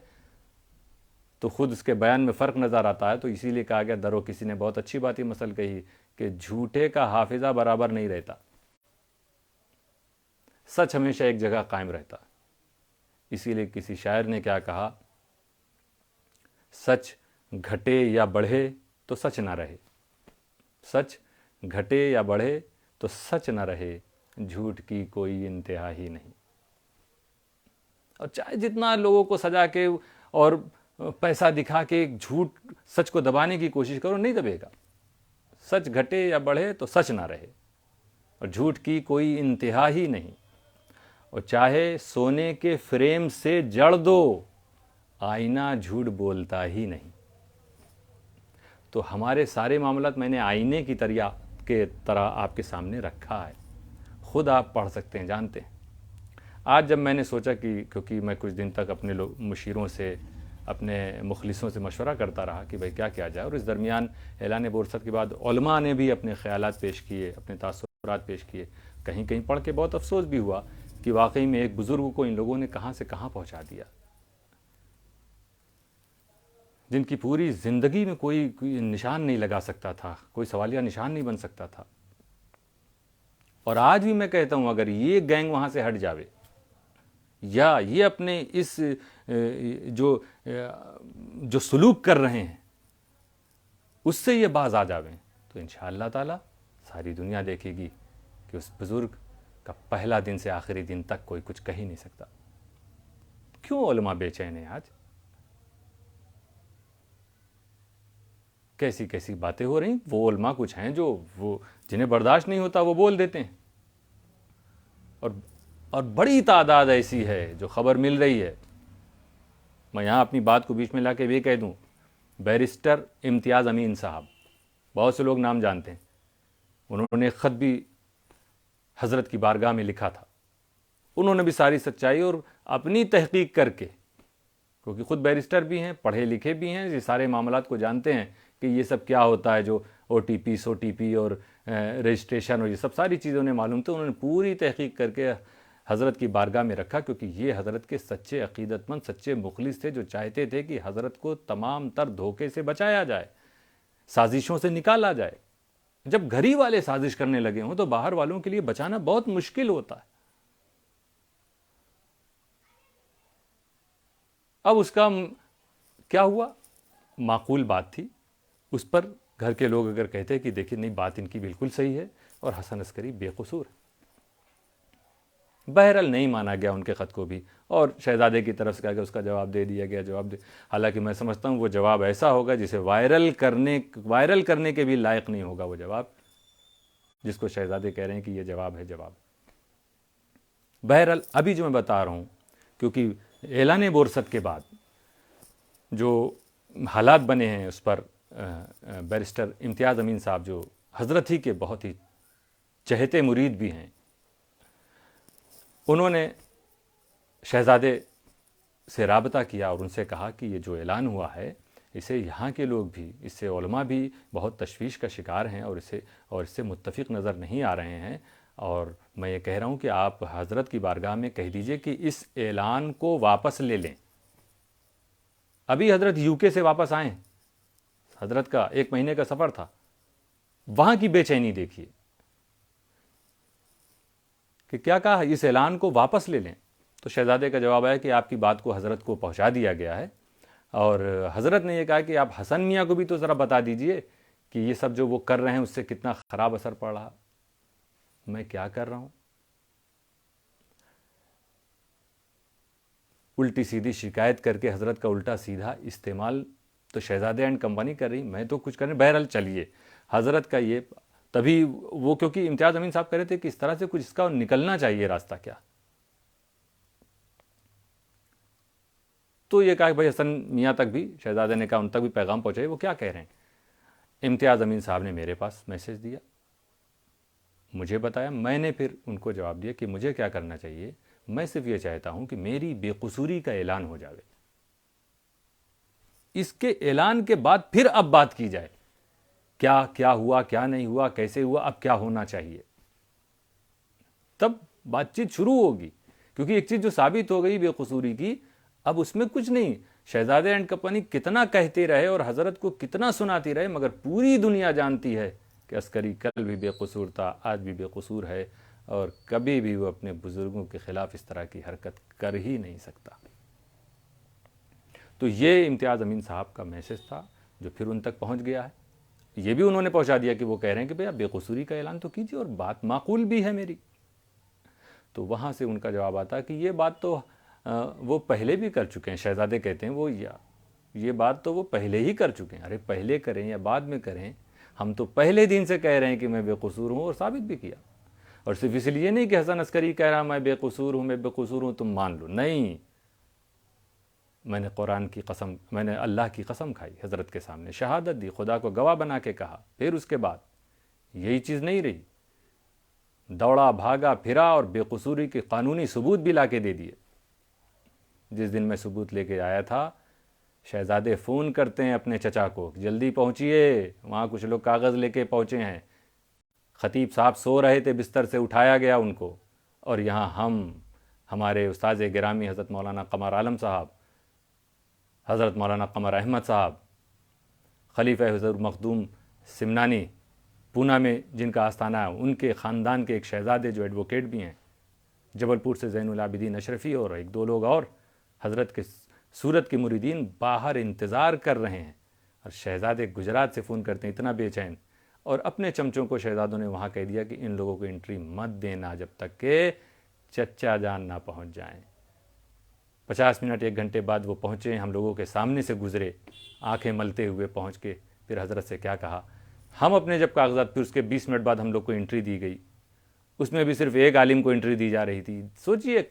تو خود اس کے بیان میں فرق نظر آتا ہے، تو اسی لیے کہا گیا درو، کسی نے بہت اچھی بات یہ مثل کہی کہ جھوٹے کا حافظہ برابر نہیں رہتا، سچ ہمیشہ ایک جگہ قائم رہتا۔ اسی لیے کسی شاعر نے کیا کہا، سچ گھٹے یا بڑھے تو سچ نہ رہے، سچ گھٹے یا بڑھے تو سچ نہ رہے، جھوٹ کی کوئی انتہا ہی نہیں۔ اور چاہے جتنا لوگوں کو سجا کے اور پیسہ دکھا کے ایک جھوٹ سچ کو دبانے کی کوشش کرو، نہیں دبے گا۔ سچ گھٹے یا بڑھے تو سچ نہ رہے، اور جھوٹ کی کوئی انتہا ہی نہیں۔ اور چاہے سونے کے فریم سے جڑ دو، آئینہ جھوٹ بولتا ہی نہیں۔ تو ہمارے سارے معاملات میں نے آئینے کی طرح آپ کے سامنے رکھا ہے، خود آپ پڑھ سکتے ہیں، جانتے ہیں۔ آج جب میں نے سوچا کہ کیونکہ میں کچھ دن تک اپنے مشیروں سے، اپنے مخلصوں سے مشورہ کرتا رہا کہ بھئی کیا کیا جائے، اور اس درمیان اعلان بعثت کے بعد علماء نے بھی اپنے خیالات پیش کیے، اپنے تاثرات پیش کیے، کہیں کہیں پڑھ کے بہت افسوس بھی ہوا کہ واقعی میں ایک بزرگ کو ان لوگوں نے کہاں سے کہاں پہنچا دیا، جن کی پوری زندگی میں کوئی نشان نہیں لگا سکتا تھا، کوئی سوالیہ نشان نہیں بن سکتا تھا۔ اور آج بھی میں کہتا ہوں، اگر یہ گینگ وہاں سے ہٹ جاوے، یا یہ اپنے اس جو سلوک کر رہے ہیں اس سے یہ باز آ جاویں، تو انشاءاللہ تعالی ساری دنیا دیکھے گی کہ اس بزرگ کا پہلا دن سے آخری دن تک کوئی کچھ کہہ ہی نہیں سکتا۔ کیوں علماء بے چین ہیں آج؟ کیسی کیسی باتیں ہو رہی؟ وہ علماء کچھ ہیں جو وہ جنہیں برداشت نہیں ہوتا وہ بول دیتے ہیں، اور بڑی تعداد ایسی ہے جو خبر مل رہی ہے۔ میں یہاں اپنی بات کو بیچ میں لا کے یہ کہہ دوں، بیرسٹر امتیاز امین صاحب، بہت سے لوگ نام جانتے ہیں، انہوں نے ایک خط بھی حضرت کی بارگاہ میں لکھا تھا، انہوں نے بھی ساری سچائی اور اپنی تحقیق کر کے، کیونکہ خود بیرسٹر بھی ہیں، پڑھے لکھے بھی ہیں، یہ سارے معاملات کو جانتے ہیں کہ یہ سب کیا ہوتا ہے، جو او ٹی پی سو ٹی پی اور رجسٹریشن اور یہ سب ساری چیزیں انہیں معلوم تھی، انہوں نے پوری تحقیق کر کے حضرت کی بارگاہ میں رکھا، کیونکہ یہ حضرت کے سچے عقیدت مند، سچے مخلص تھے، جو چاہتے تھے کہ حضرت کو تمام تر دھوکے سے بچایا جائے، سازشوں سے نکالا جائے۔ جب گھر ہی والے سازش کرنے لگے ہوں تو باہر والوں کے لیے بچانا بہت مشکل ہوتا ہے۔ اب اس کا کیا ہوا؟ معقول بات تھی، اس پر گھر کے لوگ اگر کہتے کہ دیکھیے نہیں بات ان کی بالکل صحیح ہے اور حسن عسکری بے قصور ہے، بہرحال نہیں مانا گیا ان کے خط کو بھی، اور شہزادے کی طرف سے کہا کہ اس کا جواب دے دیا گیا، حالانکہ میں سمجھتا ہوں وہ جواب ایسا ہوگا جسے وائرل کرنے کے بھی لائق نہیں ہوگا وہ جواب، جس کو شہزادے کہہ رہے ہیں کہ یہ جواب ہے جواب۔ بہرحال ابھی جو میں بتا رہا ہوں، کیونکہ اعلان بورست کے بعد جو حالات بنے ہیں اس پر بیرسٹر امتیاز امین صاحب جو حضرت ہی کے بہت ہی چہتے مرید بھی ہیں، انہوں نے شہزادے سے رابطہ کیا اور ان سے کہا کہ یہ جو اعلان ہوا ہے اسے یہاں کے لوگ بھی، اس سے علماء بھی بہت تشویش کا شکار ہیں اور اس سے متفق نظر نہیں آ رہے ہیں، اور میں یہ کہہ رہا ہوں کہ آپ حضرت کی بارگاہ میں کہہ دیجئے کہ اس اعلان کو واپس لے لیں۔ ابھی حضرت یو کے سے واپس آئیں، حضرت کا 1 مہینے کا سفر تھا، وہاں کی بے چینی دیکھیے کہ کیا کہا، اس اعلان کو واپس لے لیں۔ تو شہزادے کا جواب آیا کہ آپ کی بات کو حضرت کو پہنچا دیا گیا ہے، اور حضرت نے یہ کہا کہ آپ حسن میاں کو بھی تو ذرا بتا دیجئے کہ یہ سب جو وہ کر رہے ہیں اس سے کتنا خراب اثر پڑ رہا۔ میں کیا کر رہا ہوں؟ الٹی سیدھی شکایت کر کے حضرت کا الٹا سیدھا استعمال تو شہزادے اینڈ کمپنی کر رہی، میں تو کچھ کرنے۔ بہرحال چلیے، حضرت کا یہ تبھی وہ، کیونکہ امتیاز امین صاحب کہہ رہے تھے کہ اس طرح سے کچھ اس کا نکلنا چاہیے راستہ کیا، تو یہ کہا کہ بھائی حسن میاں تک بھی، شہزادے نے کہا ان تک بھی پیغام پہنچائے، وہ کیا کہہ رہے ہیں۔ امتیاز امین صاحب نے میرے پاس میسج دیا، مجھے بتایا، میں نے پھر ان کو جواب دیا کہ مجھے کیا کرنا چاہیے، میں صرف یہ چاہتا ہوں کہ میری بے قصوری کا اعلان ہو جاوے، اس کے اعلان کے بعد پھر اب بات کی جائے، کیا ہوا، کیا نہیں ہوا، کیسے ہوا، اب کیا ہونا چاہیے، تب بات چیت شروع ہوگی۔ کیونکہ ایک چیز جو ثابت ہو گئی بے قصوری کی، اب اس میں کچھ نہیں، شہزادے اینڈ کمپنی کتنا کہتے رہے اور حضرت کو کتنا سناتی رہے، مگر پوری دنیا جانتی ہے کہ عسکری کل بھی بے قصور تھا، آج بھی بے قصور ہے، اور کبھی بھی وہ اپنے بزرگوں کے خلاف اس طرح کی حرکت کر ہی نہیں سکتا۔ تو یہ امتیاز امین صاحب کا میسج تھا جو پھر ان تک پہنچ گیا ہے۔ یہ بھی انہوں نے پہنچا دیا کہ وہ کہہ رہے ہیں کہ بھئی آپ بے قصوری کا اعلان تو کیجیے، اور بات معقول بھی ہے میری۔ تو وہاں سے ان کا جواب آتا کہ یہ بات تو وہ پہلے بھی کر چکے ہیں، شہزادے کہتے ہیں وہ یہ بات تو وہ پہلے ہی کر چکے ہیں۔ ارے پہلے کریں یا بعد میں کریں، ہم تو پہلے دن سے کہہ رہے ہیں کہ میں بے قصور ہوں، اور ثابت بھی کیا، اور صرف اس لیے نہیں کہ حسن عسکری کہہ رہا میں بے قصور ہوں، میں بے قصور ہوں تم مان لو، نہیں، میں نے قرآن کی قسم، میں نے اللہ کی قسم کھائی حضرت کے سامنے، شہادت دی، خدا کو گواہ بنا کے کہا، پھر اس کے بعد یہی چیز نہیں رہی، دوڑا بھاگا پھرا اور بے قصوری کے قانونی ثبوت بھی لا کے دے دیے۔ جس دن میں ثبوت لے کے آیا تھا، شہزادے فون کرتے ہیں اپنے چچا کو، جلدی پہنچیے، وہاں کچھ لوگ کاغذ لے کے پہنچے ہیں، خطیب صاحب سو رہے تھے، بستر سے اٹھایا گیا ان کو، اور یہاں ہمارے استاذ گرامی حضرت مولانا قمر عالم صاحب، حضرت مولانا قمر احمد صاحب، خلیفہ حضور مخدوم سمنانی پونا میں جن کا آستانہ ہے، ان کے خاندان کے ایک شہزادے جو ایڈوکیٹ بھی ہیں، جبل پور سے زین العابدین اشرفی، اور 1-2 لوگ اور حضرت کے صورت کے مریدین باہر انتظار کر رہے ہیں، اور شہزادے گجرات سے فون کرتے ہیں اتنا بے چین، اور اپنے چمچوں کو شہزادوں نے وہاں کہہ دیا کہ ان لوگوں کو انٹری مت دینا جب تک کہ چچا جان نہ پہنچ جائیں۔ 50 منٹ 1 گھنٹے بعد وہ پہنچے، ہم لوگوں کے سامنے سے گزرے، آنکھیں ملتے ہوئے پہنچ کے پھر حضرت سے کیا کہا، ہم اپنے جب کاغذات، پھر اس کے 20 منٹ بعد ہم لوگ کو انٹری دی گئی، اس میں بھی صرف ایک عالم کو انٹری دی جا رہی تھی۔ سوچئے،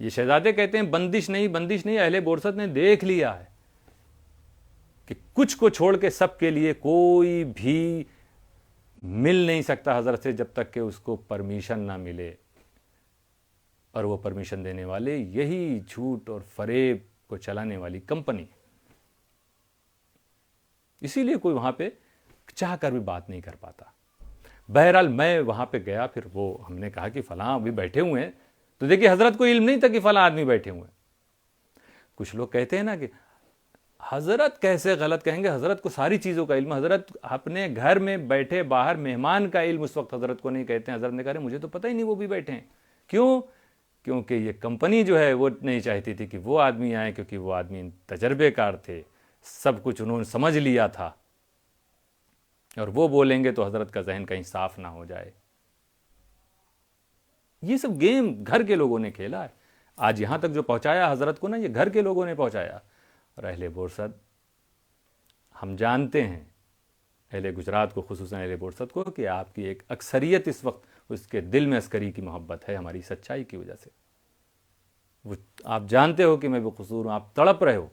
یہ شہزادے کہتے ہیں بندش نہیں، اہل بورست نے دیکھ لیا ہے کہ کچھ کو چھوڑ کے سب کے لیے کوئی بھی مل نہیں سکتا حضرت سے جب تک کہ اس کو پرمیشن نہ ملے، اور وہ پرمیشن دینے والے یہی جھوٹ اور فریب کو چلانے والی کمپنی، اسی لیے کوئی وہاں پہ چاہ کر بھی بات نہیں کر پاتا۔ بہرحال میں وہاں پہ گیا، پھر وہ ہم نے کہا کہ فلاں ابھی بیٹھے ہوئے ہیں، تو دیکھیے حضرت کو علم نہیں تھا کہ فلاں آدمی بیٹھے ہوئے ہیں۔ کچھ لوگ کہتے ہیں نا کہ حضرت کیسے غلط کہیں گے، حضرت کو ساری چیزوں کا علم، حضرت اپنے گھر میں بیٹھے باہر مہمان کا علم اس وقت حضرت کو نہیں کہتے ہیں۔ حضرت نے کہا مجھے تو پتہ ہی نہیں وہ بھی بیٹھے ہیں، کیوں کیونکہ یہ کمپنی جو ہے وہ نہیں چاہتی تھی کہ وہ آدمی آئے، کیونکہ وہ آدمی تجربے کار تھے، سب کچھ انہوں نے سمجھ لیا تھا، اور وہ بولیں گے تو حضرت کا ذہن کہیں صاف نہ ہو جائے۔ یہ سب گیم گھر کے لوگوں نے کھیلا ہے، آج یہاں تک جو پہنچایا حضرت کو نا، یہ گھر کے لوگوں نے پہنچایا۔ اور اہل بورسد، ہم جانتے ہیں اہل گجرات کو، خصوصاً اہل بورسد کو، کہ آپ کی ایک اکثریت اس وقت اس کے دل میں عسکری کی محبت ہے، ہماری سچائی کی وجہ سے۔ وہ آپ جانتے ہو کہ میں بے قصور ہوں، آپ تڑپ رہے ہو۔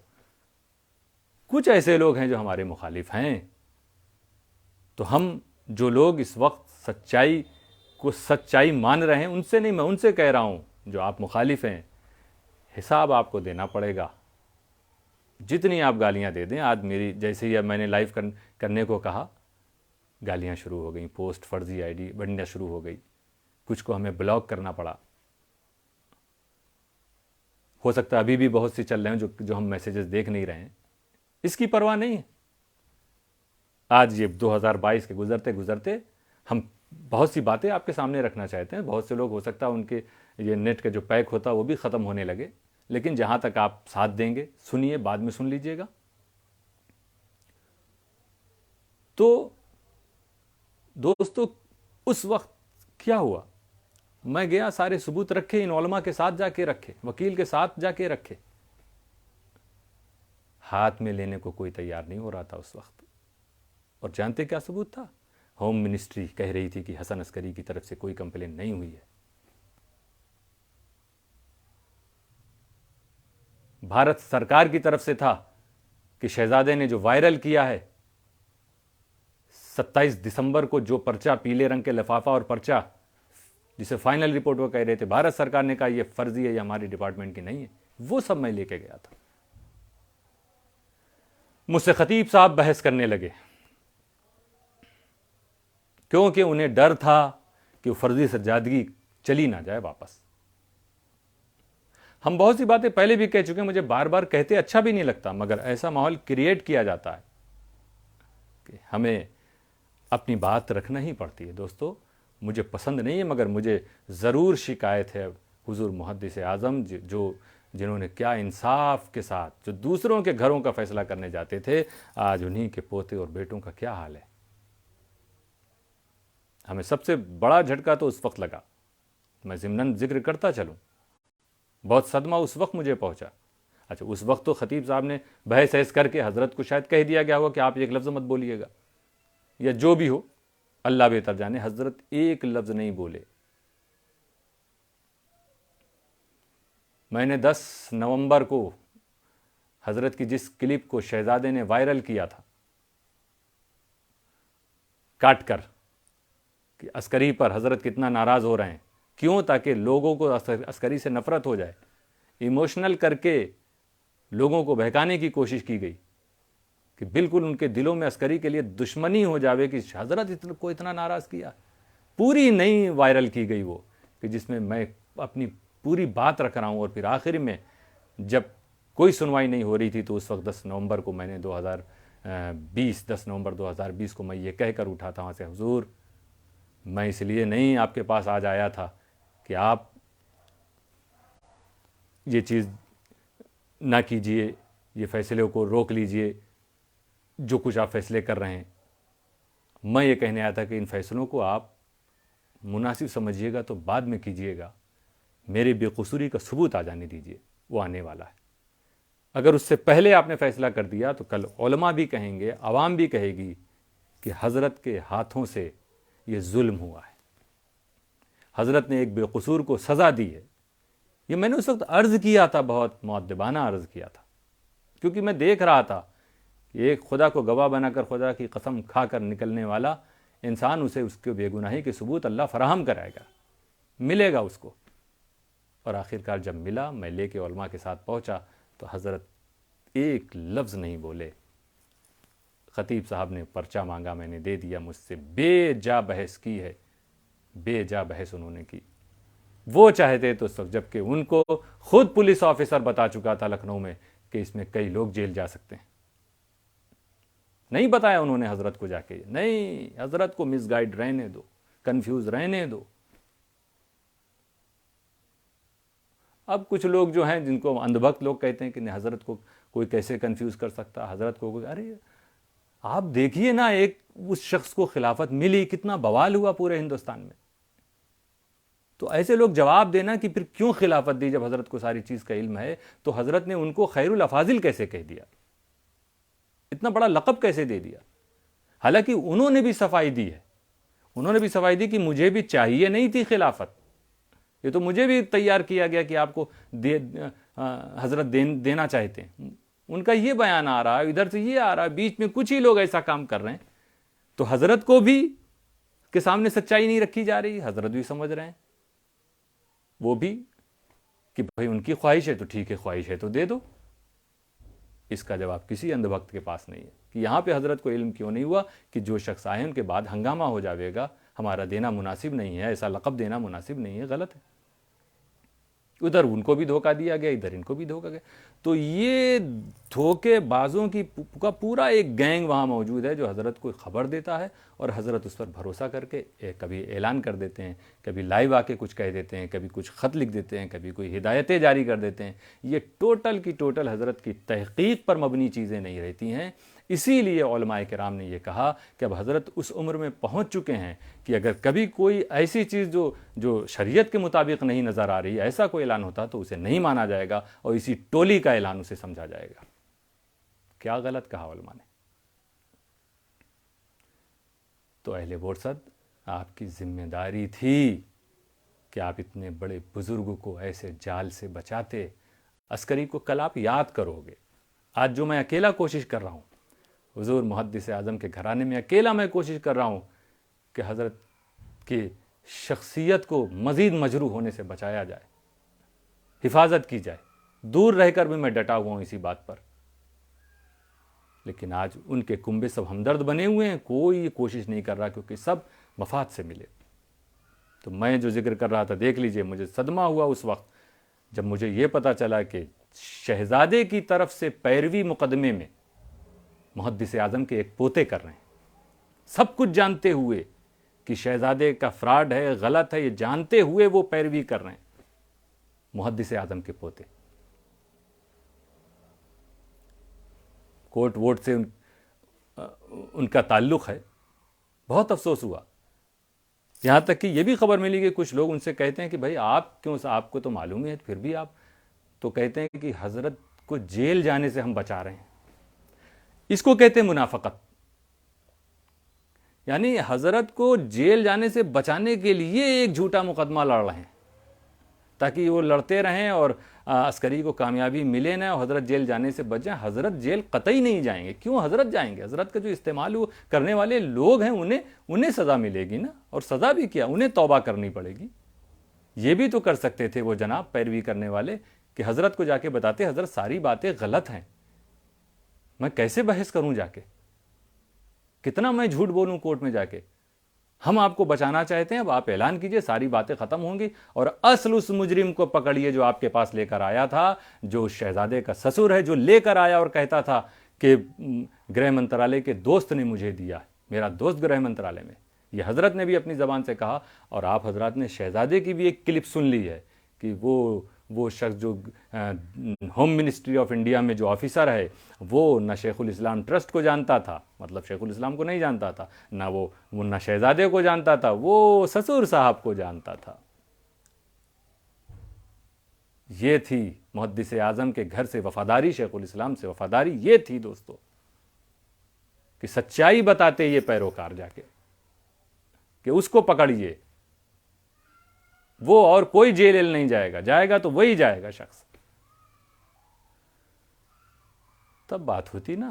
کچھ ایسے لوگ ہیں جو ہمارے مخالف ہیں، تو ہم جو لوگ اس وقت سچائی کو سچائی مان رہے ہیں، ان سے نہیں، میں ان سے کہہ رہا ہوں جو آپ مخالف ہیں، حساب آپ کو دینا پڑے گا۔ جتنی آپ گالیاں دے دیں، آج میری جیسے ہی اب میں نے لائیو کرنے کو کہا، گالیاں شروع ہو گئیں، پوسٹ فرضی آئی ڈی بننا شروع ہو گئی، کچھ کو ہمیں بلاک کرنا پڑا۔ ہو سکتا ہے ابھی بھی بہت سی چل رہے ہیں جو ہم میسیجز دیکھ نہیں رہے ہیں، اس کی پرواہ نہیں ہے۔ آج یہ 2022 کے گزرتے گزرتے ہم بہت سی باتیں آپ کے سامنے رکھنا چاہتے ہیں۔ بہت سے لوگ ہو سکتا ہے ان کے یہ نیٹ کا جو پیک ہوتا وہ بھی ختم ہونے لگے، لیکن جہاں تک آپ ساتھ دیں گے، سنیے، بعد میں سن لیجئے گا۔ تو دوستو، اس وقت کیا ہوا؟ میں گیا، سارے ثبوت رکھے، ان علماء کے ساتھ جا کے رکھے، وکیل کے ساتھ جا کے رکھے، ہاتھ میں لینے کو کوئی تیار نہیں ہو رہا تھا اس وقت۔ اور جانتے کیا ثبوت تھا؟ ہوم منسٹری کہہ رہی تھی کہ حسن عسکری کی طرف سے کوئی کمپلین نہیں ہوئی ہے۔ بھارت سرکار کی طرف سے تھا کہ شہزادے نے جو وائرل کیا ہے 27 دسمبر کو، جو پرچہ پیلے رنگ کے لفافہ اور پرچہ جسے فائنل رپورٹ وہ کہہ رہے تھے، بھارت سرکار نے کہا یہ فرضی ہے، یہ ہماری ڈپارٹمنٹ کی نہیں ہے، وہ سب میں لے کے گیا تھا۔ مجھ سے خطیب صاحب بحث کرنے لگے، کیونکہ انہیں ڈر تھا کہ وہ فرضی سجادگی چلی نہ جائے واپس۔ ہم بہت سی باتیں پہلے بھی کہہ چکے ہیں، مجھے بار بار کہتے اچھا بھی نہیں لگتا، مگر ایسا ماحول کریٹ کیا جاتا ہے کہ ہمیں اپنی بات رکھنا ہی پڑتی ہے۔ دوستو، مجھے پسند نہیں ہے، مگر مجھے ضرور شکایت ہے حضور محدث اعظم جنہوں نے کیا انصاف کے ساتھ جو دوسروں کے گھروں کا فیصلہ کرنے جاتے تھے، آج انہی کے پوتے اور بیٹوں کا کیا حال ہے۔ ہمیں سب سے بڑا جھٹکا تو اس وقت لگا، میں ضمناً ذکر کرتا چلوں، بہت صدمہ اس وقت مجھے پہنچا۔ اچھا، اس وقت تو خطیب صاحب نے بحث ایس کر کے حضرت کو شاید کہہ دیا گیا ہوا کہ آپ ایک لفظ مت بولیے گا، یا جو بھی ہو، اللہ بہتر جانے۔ حضرت ایک لفظ نہیں بولے۔ میں نے 10 نومبر کو حضرت کی جس کلپ کو شہزادے نے وائرل کیا تھا کاٹ کر کہ عسکری پر حضرت کتنا ناراض ہو رہے ہیں، کیوں؟ تاکہ لوگوں کو عسکری سے نفرت ہو جائے، ایموشنل کر کے لوگوں کو بہکانے کی کوشش کی گئی کہ بالکل ان کے دلوں میں عسکری کے لیے دشمنی ہو جاوے کہ حضرت کو اتنا ناراض کیا۔ پوری نئی وائرل کی گئی وہ، کہ جس میں میں اپنی پوری بات رکھ رہا ہوں، اور پھر آخر میں جب کوئی سنوائی نہیں ہو رہی تھی تو اس وقت 10 نومبر کو میں نے 10 نومبر 2020 کو میں یہ کہہ کر اٹھا تھا وہاں سے، حضور میں اس لیے نہیں آپ کے پاس آج آیا تھا کہ آپ یہ چیز نہ کیجئے، یہ فیصلے کو روک لیجئے جو کچھ آپ فیصلے کر رہے ہیں۔ میں یہ کہنے آیا تھا کہ ان فیصلوں کو آپ مناسب سمجھیے گا تو بعد میں کیجئے گا، میرے بے قصوری کا ثبوت آ جانے دیجئے، وہ آنے والا ہے۔ اگر اس سے پہلے آپ نے فیصلہ کر دیا تو کل علماء بھی کہیں گے، عوام بھی کہے گی کہ حضرت کے ہاتھوں سے یہ ظلم ہوا ہے، حضرت نے ایک بے قصور کو سزا دی ہے۔ یہ میں نے اس وقت عرض کیا تھا، بہت مؤدبانہ عرض کیا تھا، کیونکہ میں دیکھ رہا تھا کہ ایک خدا کو گواہ بنا کر، خدا کی قسم کھا کر نکلنے والا انسان، اسے اس کے بے گناہی کے ثبوت اللہ فراہم کرائے گا، ملے گا اس کو۔ اور آخرکار جب ملا، میں لے کے علماء کے ساتھ پہنچا تو حضرت ایک لفظ نہیں بولے۔ خطیب صاحب نے پرچہ مانگا، میں نے دے دیا، مجھ سے بے جا بحث کی ہے، بے جا بحث انہوں نے کی۔ وہ چاہتے تو سب، جبکہ ان کو خود پولیس آفیسر بتا چکا تھا لکھنؤ میں کہ اس میں کئی لوگ جیل جا سکتے ہیں، نہیں بتایا انہوں نے حضرت کو جا کے، نہیں، حضرت کو مس گائیڈ رہنے دو، کنفیوز رہنے دو۔ اب کچھ لوگ جو ہیں جن کو اندھ بھکت لوگ کہتے ہیں کہ نہیں حضرت کو کوئی کیسے کنفیوز کر سکتا، حضرت کو کوئی، ارے آپ دیکھیے نا، ایک اس شخص کو خلافت ملی، کتنا بوال ہوا پورے ہندوستان میں. تو ایسے لوگ جواب دینا کہ پھر کیوں خلافت دی جب حضرت کو ساری چیز کا علم ہے، تو حضرت نے ان کو خیر الافاضل کیسے کہہ دیا، اتنا بڑا لقب کیسے دے دیا؟ حالانکہ انہوں نے بھی صفائی دی ہے، انہوں نے بھی صفائی دی کہ مجھے بھی چاہیے نہیں تھی خلافت، یہ تو مجھے بھی تیار کیا گیا کہ آپ کو حضرت دینا چاہتے ہیں. ان کا یہ بیان آ رہا ہے، ادھر سے یہ آ رہا ہے، بیچ میں کچھ ہی لوگ ایسا کام کر رہے ہیں. تو حضرت کو بھی کے سامنے سچائی نہیں رکھی جا رہی، حضرت بھی سمجھ رہے ہیں وہ بھی کہ بھائی ان کی خواہش ہے تو ٹھیک ہے، خواہش ہے تو دے دو. اس کا جواب کسی اندھ بھکت کے پاس نہیں ہے کہ یہاں پہ حضرت کو علم کیوں نہیں ہوا کہ جو شخص آئے ان کے بعد ہنگامہ ہو جاوے گا، ہمارا دینا مناسب نہیں ہے، ایسا لقب دینا مناسب نہیں ہے، غلط ہے. ادھر ان کو بھی دھوکہ دیا گیا، ادھر ان کو بھی دھوکہ گیا. تو یہ دھوکے بازوں کا پورا ایک گینگ وہاں موجود ہے جو حضرت کو خبر دیتا ہے، اور حضرت اس پر بھروسہ کر کے کبھی اعلان کر دیتے ہیں، کبھی لائیو آ کے کچھ کہہ دیتے ہیں، کبھی کچھ خط لکھ دیتے ہیں، کبھی کوئی ہدایتیں جاری کر دیتے ہیں. یہ ٹوٹل کی ٹوٹل حضرت کی تحقیق پر مبنی چیزیں نہیں رہتی ہیں. اسی لیے علماء کرام نے یہ کہا کہ اب حضرت اس عمر میں پہنچ چکے ہیں کہ اگر کبھی کوئی ایسی چیز جو شریعت کے مطابق نہیں نظر آ رہی، ایسا کوئی اعلان ہوتا تو اسے نہیں مانا جائے گا، اور اسی ٹولی کا اعلان اسے سمجھا جائے گا. کیا غلط کہا علماء نے؟ تو اہل بورسد، آپ کی ذمہ داری تھی کہ آپ اتنے بڑے بزرگ کو ایسے جال سے بچاتے. عسکری کو کل آپ یاد کرو گے. آج جو میں اکیلا کوشش کر رہا ہوں، حضور محدث اعظم کے گھرانے میں اکیلا میں کوشش کر رہا ہوں کہ حضرت کی شخصیت کو مزید مجروح ہونے سے بچایا جائے، حفاظت کی جائے. دور رہ کر بھی میں ڈٹا ہوا ہوں اسی بات پر. لیکن آج ان کے کنبے سب ہمدرد بنے ہوئے ہیں، کوئی کوشش نہیں کر رہا، کیونکہ سب مفاد سے ملے. تو میں جو ذکر کر رہا تھا، دیکھ لیجئے، مجھے صدمہ ہوا اس وقت جب مجھے یہ پتا چلا کہ شہزادے کی طرف سے پیروی مقدمے میں محدث اعظم کے ایک پوتے کر رہے ہیں، سب کچھ جانتے ہوئے کہ شہزادے کا فراڈ ہے، غلط ہے، یہ جانتے ہوئے وہ پیروی کر رہے ہیں. محدث اعظم کے پوتے کوٹ ووٹ سے ان کا تعلق ہے. بہت افسوس ہوا. یہاں تک کہ یہ بھی خبر ملی کہ کچھ لوگ ان سے کہتے ہیں کہ بھائی آپ کیوں، آپ کو تو معلوم ہے، پھر بھی آپ تو کہتے ہیں کہ حضرت کو جیل جانے سے ہم بچا رہے ہیں. اس کو کہتے ہیں منافقت. یعنی حضرت کو جیل جانے سے بچانے کے لیے ایک جھوٹا مقدمہ لڑ رہے ہیں تاکہ وہ لڑتے رہیں اور عسکری کو کامیابی ملے نہ، اور حضرت جیل جانے سے بچ جائیں. حضرت جیل قطعی نہیں جائیں گے. کیوں حضرت جائیں گے؟ حضرت کا جو استعمال کرنے والے لوگ ہیں انہیں سزا ملے گی نا، اور سزا بھی کیا، انہیں توبہ کرنی پڑے گی. یہ بھی تو کر سکتے تھے وہ جناب پیروی کرنے والے کہ حضرت کو جا کے بتاتے حضرت ساری باتیں غلط ہیں، میں کیسے بحث کروں جا کے، کتنا میں جھوٹ بولوں کورٹ میں جا کے. ہم آپ کو بچانا چاہتے ہیں، اب آپ اعلان کیجئے، ساری باتیں ختم ہوں گی، اور اصل اس مجرم کو پکڑیے جو آپ کے پاس لے کر آیا تھا، جو شہزادے کا سسر ہے، جو لے کر آیا اور کہتا تھا کہ گرہ منترالے کے دوست نے مجھے دیا، میرا دوست گرہ منترالے میں. یہ حضرت نے بھی اپنی زبان سے کہا، اور آپ حضرات نے شہزادے کی بھی ایک کلپ سن لی ہے کہ وہ شخص جو ہوم منسٹری آف انڈیا میں جو آفیسر ہے، وہ نہ شیخ الاسلام ٹرسٹ کو جانتا تھا، مطلب شیخ الاسلام کو نہیں جانتا تھا، نہ شہزادے کو جانتا تھا، وہ سسر صاحب کو جانتا تھا. یہ تھی محدث اعظم کے گھر سے وفاداری، شیخ الاسلام سے وفاداری. یہ تھی دوستو کہ سچائی بتاتے یہ پیروکار جا کے کہ اس کو پکڑیے، وہ اور کوئی جیل نہیں جائے گا، جائے گا تو وہی جائے گا شخص. تب بات ہوتی نا،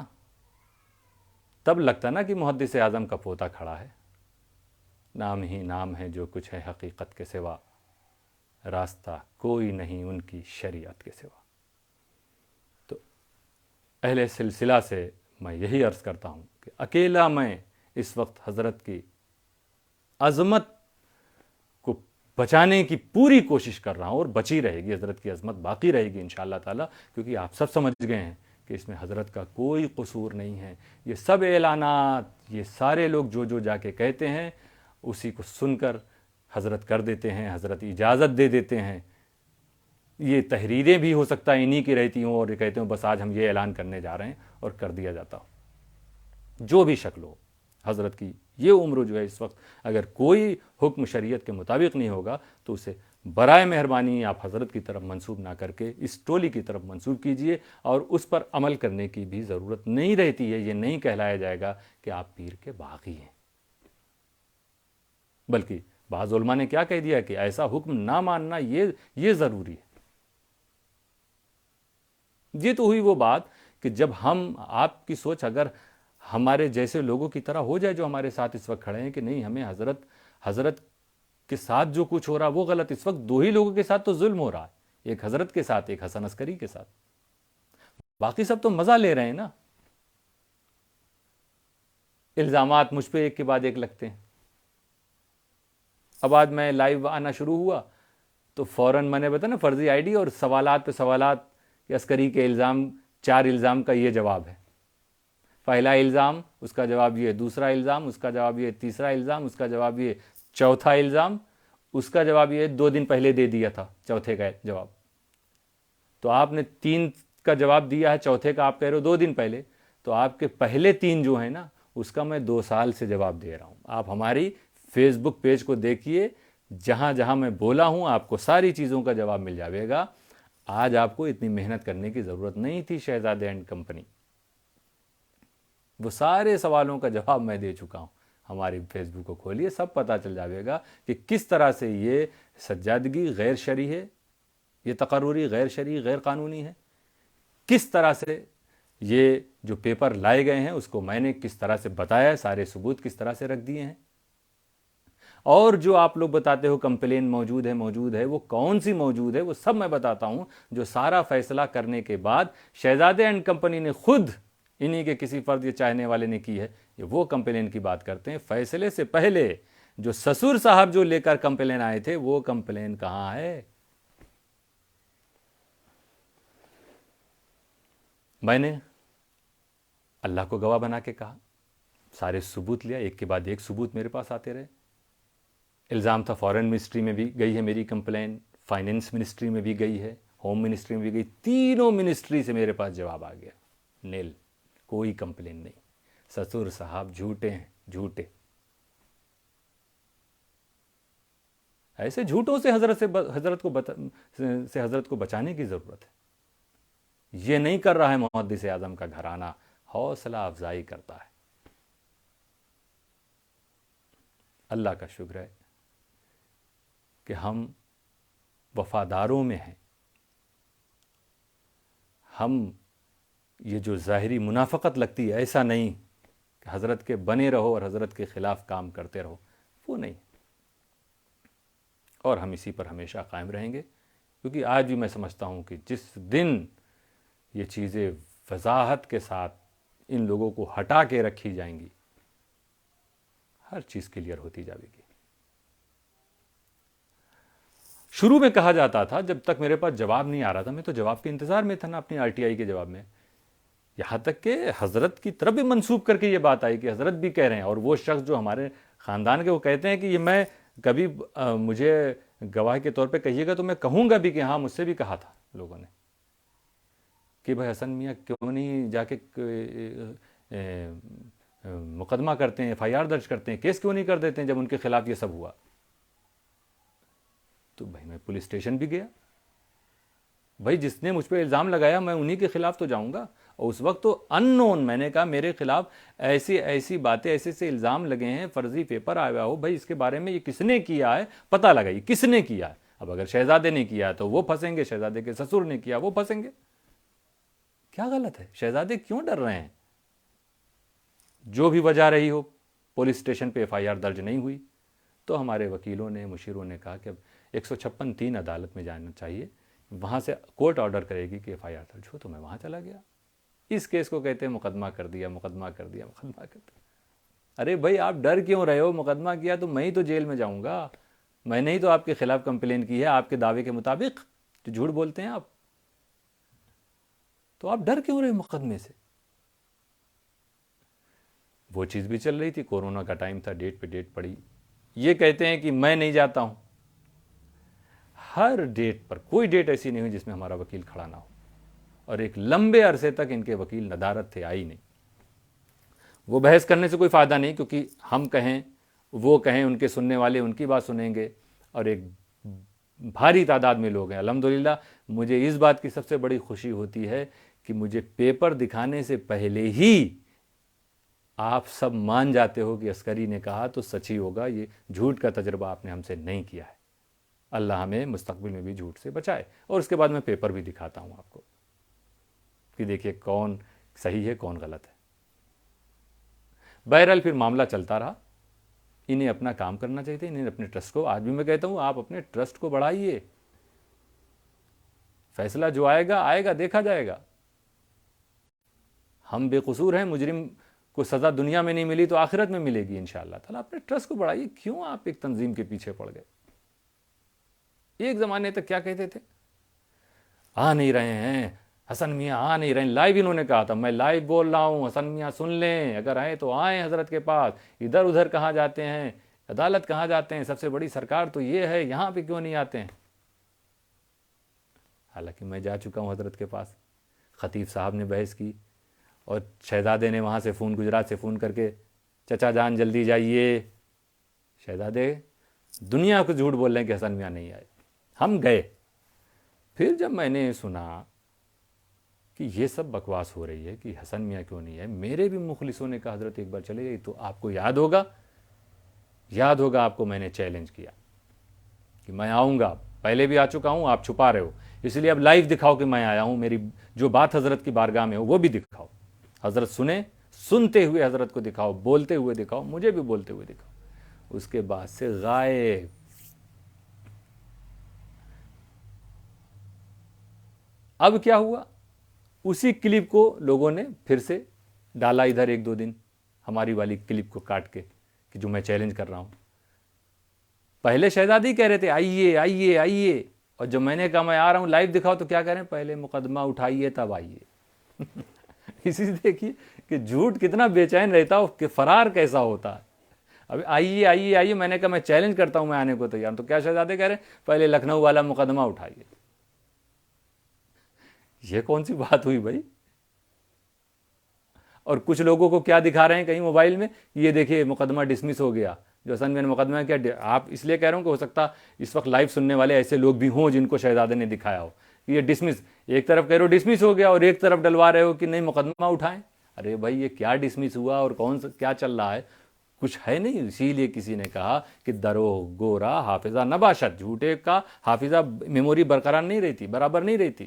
تب لگتا نا کہ محدث اعظم کا پوتا کھڑا ہے. نام ہی نام ہے جو کچھ ہے حقیقت کے سوا، راستہ کوئی نہیں ان کی شریعت کے سوا. تو اہل سلسلہ سے میں یہی عرض کرتا ہوں کہ اکیلا میں اس وقت حضرت کی عظمت کو بچانے کی پوری کوشش کر رہا ہوں، اور بچی رہے گی، حضرت کی عظمت باقی رہے گی انشاءاللہ تعالی، کیونکہ آپ سب سمجھ گئے ہیں کہ اس میں حضرت کا کوئی قصور نہیں ہے. یہ سب اعلانات، یہ سارے لوگ جو جا کے کہتے ہیں، اسی کو سن کر حضرت کر دیتے ہیں، حضرت اجازت دے دیتے ہیں. یہ تحریریں بھی ہو سکتا ہے انہی کی رہتی ہوں اور یہ کہتے ہوں بس آج ہم یہ اعلان کرنے جا رہے ہیں اور کر دیا جاتا ہو. جو بھی شکل ہو، حضرت کی یہ عمر جو ہے اس وقت اگر کوئی حکم شریعت کے مطابق نہیں ہوگا تو اسے برائے مہربانی آپ حضرت کی طرف منسوب نہ کر کے اس ٹولی کی طرف منسوب کیجئے، اور اس پر عمل کرنے کی بھی ضرورت نہیں رہتی ہے. یہ نہیں کہلایا جائے گا کہ آپ پیر کے باغی ہیں. بلکہ بعض علماء نے کیا کہہ دیا کہ ایسا حکم نہ ماننا یہ ضروری ہے. یہ تو ہوئی وہ بات کہ جب ہم آپ کی سوچ اگر ہمارے جیسے لوگوں کی طرح ہو جائے جو ہمارے ساتھ اس وقت کھڑے ہیں کہ نہیں ہمیں حضرت کے ساتھ جو کچھ ہو رہا وہ غلط. اس وقت دو ہی لوگوں کے ساتھ تو ظلم ہو رہا ہے، ایک حضرت کے ساتھ، ایک حسن عسکری کے ساتھ. باقی سب تو مزہ لے رہے ہیں نا. الزامات مجھ پہ ایک کے بعد ایک لگتے ہیں. اب آج میں لائیو آنا شروع ہوا تو فوراً میں نے بتایا نا فرضی آئی ڈی اور سوالات پہ سوالات کہ عسکری کے الزام، 4 الزام کا یہ جواب ہے. پہلا الزام اس کا جواب یہ، دوسرا الزام اس کا جواب یہ، تیسرا الزام اس کا جواب یہ، چوتھا الزام اس کا جواب یہ 2 دن پہلے دے دیا تھا چوتھے کا جواب. تو آپ نے 3 کا جواب دیا ہے، چوتھے کا آپ کہہ رہے ہو 2 دن پہلے، تو آپ کے پہلے 3 جو ہیں نا اس کا میں 2 سال سے جواب دے رہا ہوں. آپ ہماری فیس بک پیج کو دیکھیے، جہاں جہاں میں بولا ہوں آپ کو ساری چیزوں کا جواب مل جائے گا. آج آپ کو اتنی محنت کرنے کی ضرورت نہیں تھی شہزادے اینڈ کمپنی. وہ سارے سوالوں کا جواب میں دے چکا ہوں. ہماری فیس بک کو کھولیے، سب پتہ چل جائے گا کہ کس طرح سے یہ سجادگی غیر شرعی ہے، یہ تقرری غیر شرعی غیر قانونی ہے. کس طرح سے یہ جو پیپر لائے گئے ہیں اس کو میں نے کس طرح سے بتایا، سارے ثبوت کس طرح سے رکھ دیے ہیں. اور جو آپ لوگ بتاتے ہو کمپلین موجود ہے، وہ کون سی موجود ہے وہ سب میں بتاتا ہوں. جو سارا فیصلہ کرنے کے بعد شہزادے اینڈ کمپنی نے خود انہی کے کسی فرد یا چاہنے والے نے کی ہے، یہ وہ کمپلین کی بات کرتے ہیں. فیصلے سے پہلے جو سسور صاحب جو لے کر کمپلین آئے تھے وہ کمپلین کہاں ہے؟ میں نے اللہ کو گواہ بنا کے کہا، سارے ثبوت لیا، ایک کے بعد ایک ثبوت میرے پاس آتے رہے. الزام تھا فارن منسٹری میں بھی گئی ہے میری کمپلین، فائنینس منسٹری میں بھی گئی ہے، ہوم منسٹری میں بھی گئی. تینوں منسٹری سے میرے پاس جواب آ گیا، نیل، کوئی کمپلین نہیں. سسور صاحب جھوٹے ہیں، جھوٹے. ایسے جھوٹوں سے حضرت کو بچانے کی ضرورت ہے. یہ نہیں کر رہا ہے محدث اعظم کا گھرانہ، حوصلہ افزائی کرتا ہے. اللہ کا شکر ہے کہ ہم وفاداروں میں ہیں. ہم یہ جو ظاہری منافقت لگتی ہے ایسا نہیں کہ حضرت کے بنے رہو اور حضرت کے خلاف کام کرتے رہو، وہ نہیں. اور ہم اسی پر ہمیشہ قائم رہیں گے، کیونکہ آج بھی میں سمجھتا ہوں کہ جس دن یہ چیزیں وضاحت کے ساتھ ان لوگوں کو ہٹا کے رکھی جائیں گی، ہر چیز کلیئر ہوتی جائے گی. شروع میں کہا جاتا تھا جب تک میرے پاس جواب نہیں آ رہا تھا، میں تو جواب کے انتظار میں تھا نا اپنی RTI کے جواب میں، یہاں تک کہ حضرت کی طرف بھی منسوب کر کے یہ بات آئی کہ حضرت بھی کہہ رہے ہیں، اور وہ شخص جو ہمارے خاندان کے وہ کہتے ہیں کہ یہ میں کبھی مجھے گواہ کے طور پہ کہیے گا تو میں کہوں گا بھی کہ ہاں مجھ سے بھی کہا تھا لوگوں نے کہ بھائی حسن میاں کیوں نہیں جا کے مقدمہ کرتے ہیں، FIR درج کرتے ہیں، کیس کیوں نہیں کر دیتے ہیں جب ان کے خلاف یہ سب ہوا. تو بھائی میں پولیس اسٹیشن بھی گیا، بھائی جس نے مجھ پہ الزام لگایا میں انہی کے خلاف تو جاؤں گا. اور اس وقت تو ان نون، میں نے کہا میرے خلاف ایسی باتیں، ایسے الزام لگے ہیں، فرضی پیپر آیا ہو، بھائی اس کے بارے میں یہ کس نے کیا ہے پتہ لگائیے کس نے کیا ہے. اب اگر شہزادے نے کیا تو وہ پھنسیں گے، شہزادے کے سسر نے کیا وہ پھنسیں گے. کیا غلط ہے؟ شہزادے کیوں ڈر رہے ہیں؟ جو بھی وجہ رہی ہو، پولیس اسٹیشن پہ FIR درج نہیں ہوئی تو ہمارے وکیلوں نے، مشیروں نے کہا کہ اب 156(3) عدالت میں جانا چاہیے، وہاں سے کورٹ آرڈر کرے گی کہ FIR درج ہو. تو میں وہاں چلا گیا. اس کیس کو کہتے ہیں مقدمہ کر دیا. ارے بھائی آپ ڈر کیوں رہے ہو؟ مقدمہ کیا تو میں ہی تو جیل میں جاؤں گا، میں نے ہی تو آپ کے خلاف کمپلین کی ہے آپ کے دعوے کے مطابق جو جھوٹ بولتے ہیں آپ. تو آپ ڈر کیوں رہے مقدمے سے؟ وہ چیز بھی چل رہی تھی، کورونا کا ٹائم تھا، ڈیٹ پہ ڈیٹ پڑی. یہ کہتے ہیں کہ میں نہیں جاتا ہوں. ہر ڈیٹ پر کوئی ڈیٹ ایسی نہیں ہوئی جس میں ہمارا وکیل کھڑا نہ ہو، اور ایک لمبے عرصے تک ان کے وکیل ندارت تھے، آئی نہیں۔ وہ بحث کرنے سے کوئی فائدہ نہیں، کیونکہ ہم کہیں وہ کہیں، ان کے سننے والے ان کی بات سنیں گے، اور ایک بھاری تعداد میں لوگ ہیں۔ الحمدللہ مجھے اس بات کی سب سے بڑی خوشی ہوتی ہے کہ مجھے پیپر دکھانے سے پہلے ہی آپ سب مان جاتے ہو کہ عسکری نے کہا تو سچ ہی ہوگا، یہ جھوٹ کا تجربہ آپ نے ہم سے نہیں کیا ہے۔ اللہ ہمیں مستقبل میں بھی جھوٹ سے بچائے۔ اور اس کے بعد میں پیپر بھی دکھاتا ہوں آپ کو کہ دیکھیے کون صحیح ہے کون غلط ہے۔ بہرحال پھر معاملہ چلتا رہا۔ انہیں اپنا کام کرنا چاہیے، انہیں اپنے ٹرسٹ کو، آج بھی میں کہتا ہوں آپ اپنے ٹرسٹ کو بڑھائیے، فیصلہ جو آئے گا دیکھا جائے گا۔ ہم بے قصور ہیں، مجرم کو سزا دنیا میں نہیں ملی تو آخرت میں ملے گی انشاءاللہ تعالیٰ۔ اپنے ٹرسٹ کو بڑھائیے، کیوں آپ ایک تنظیم کے پیچھے پڑ گئے؟ ایک زمانے تک کیا کہتے تھے؟ آ نہیں رہے ہیں حسن میاں، آ نہیں رہے ہیں، لائیو انہوں نے کہا تھا، میں لائیو بول رہا ہوں، حسن میاں سن لیں، اگر آئیں تو آئیں حضرت کے پاس، ادھر ادھر کہاں جاتے ہیں، عدالت کہاں جاتے ہیں، سب سے بڑی سرکار تو یہ ہے، یہاں پہ کیوں نہیں آتے ہیں؟ حالانکہ میں جا چکا ہوں حضرت کے پاس، خطیب صاحب نے بحث کی، اور شہزادے نے وہاں سے فون، گجرات سے فون کر کے، چچا جان جلدی جائیے۔ شہزادے دنیا کو جھوٹ بول رہے ہیں کہ حسن میاں نہیں آئے۔ ہم گئے۔ پھر جب میں نے سنا کہ یہ سب بکواس ہو رہی ہے کہ حسن میاں کیوں نہیں ہے، میرے بھی مخلصوں نے کہا حضرت ایک بار چلے گئے تو آپ کو یاد ہوگا آپ کو میں نے چیلنج کیا کہ میں آؤں گا، پہلے بھی آ چکا ہوں، آپ چھپا رہے ہو، اس لیے اب لائیو دکھاؤ کہ میں آیا ہوں، میری جو بات حضرت کی بارگاہ میں ہو وہ بھی دکھاؤ، حضرت سنیں، سنتے ہوئے حضرت کو دکھاؤ، بولتے ہوئے دکھاؤ، مجھے بھی بولتے ہوئے دکھاؤ۔ اس کے بعد سے غائب۔ اب کیا ہوا؟ اسی کلپ کو لوگوں نے پھر سے ڈالا ادھر، ایک دو دن ہماری والی کلپ کو کاٹ کے، کہ جو میں چیلنج کر رہا ہوں۔ پہلے شہزادی کہہ رہے تھے آئیے آئیے آئیے، اور جب میں نے کہا میں آ رہا ہوں لائیو دکھاؤ تو کیا کہہ رہے ہیں؟ پہلے مقدمہ اٹھائیے تب آئیے۔ اسی سے دیکھیے کہ جھوٹ کتنا بے چین رہتا ہو، کہ فرار کیسا ہوتا ہے۔ اب آئیے آئیے آئیے، میں نے کہا میں چیلنج کرتا ہوں، میں آنے کو تیار ہوں، تو کیا شہزادے کہہ رہے ہیں؟ پہلے لکھنؤ والا مقدمہ اٹھائیے۔ یہ کون سی بات ہوئی بھائی؟ اور کچھ لوگوں کو کیا دکھا رہے ہیں کہیں موبائل میں، یہ دیکھیے مقدمہ ڈسمس ہو گیا، جو حسن میاں نے مقدمہ کیا۔ آپ اس لیے کہہ رہا ہوں کہ ہو سکتا اس وقت لائیو سننے والے ایسے لوگ بھی ہوں جن کو شہزادے نے دکھایا ہو، یہ ڈسمس، ایک طرف کہہ رہے ہو ڈسمس ہو گیا اور ایک طرف ڈلوا رہے ہو کہ نہیں مقدمہ اٹھائیں۔ ارے بھائی یہ کیا ڈسمس ہوا اور کون سا کیا چل رہا ہے؟ کچھ ہے نہیں۔ اسی لیے کسی نے کہا کہ درو گورا حافظہ نباشت، جھوٹے کا حافظہ میموری برقرار نہیں رہتی، برابر نہیں رہتی۔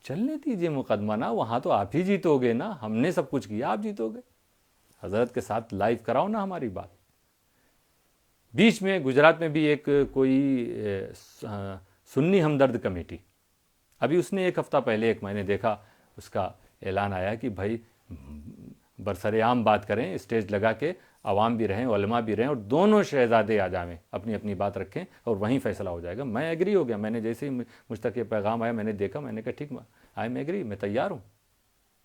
چلنے دیجیے مقدمہ نا، وہاں تو آپ ہی جیتو گے نا، ہم نے سب کچھ کیا، آپ جیتو گے۔ حضرت کے ساتھ لائیو کراؤ نا ہماری بات۔ بیچ میں گجرات میں بھی ایک کوئی سنی ہمدرد کمیٹی، ابھی اس نے ایک ہفتہ پہلے میں نے دیکھا اس کا اعلان آیا کہ بھائی برسر عام بات کریں، اسٹیج لگا کے، عوام بھی رہیں، علماء بھی رہیں، اور دونوں شہزادے آ جائیں، اپنی اپنی بات رکھیں اور وہیں فیصلہ ہو جائے گا۔ میں ایگری ہو گیا، میں نے جیسے ہی مجھ تک یہ پیغام آیا میں نے دیکھا، میں نے کہا ٹھیک، آئی ایم ایگری، میں تیار ہوں۔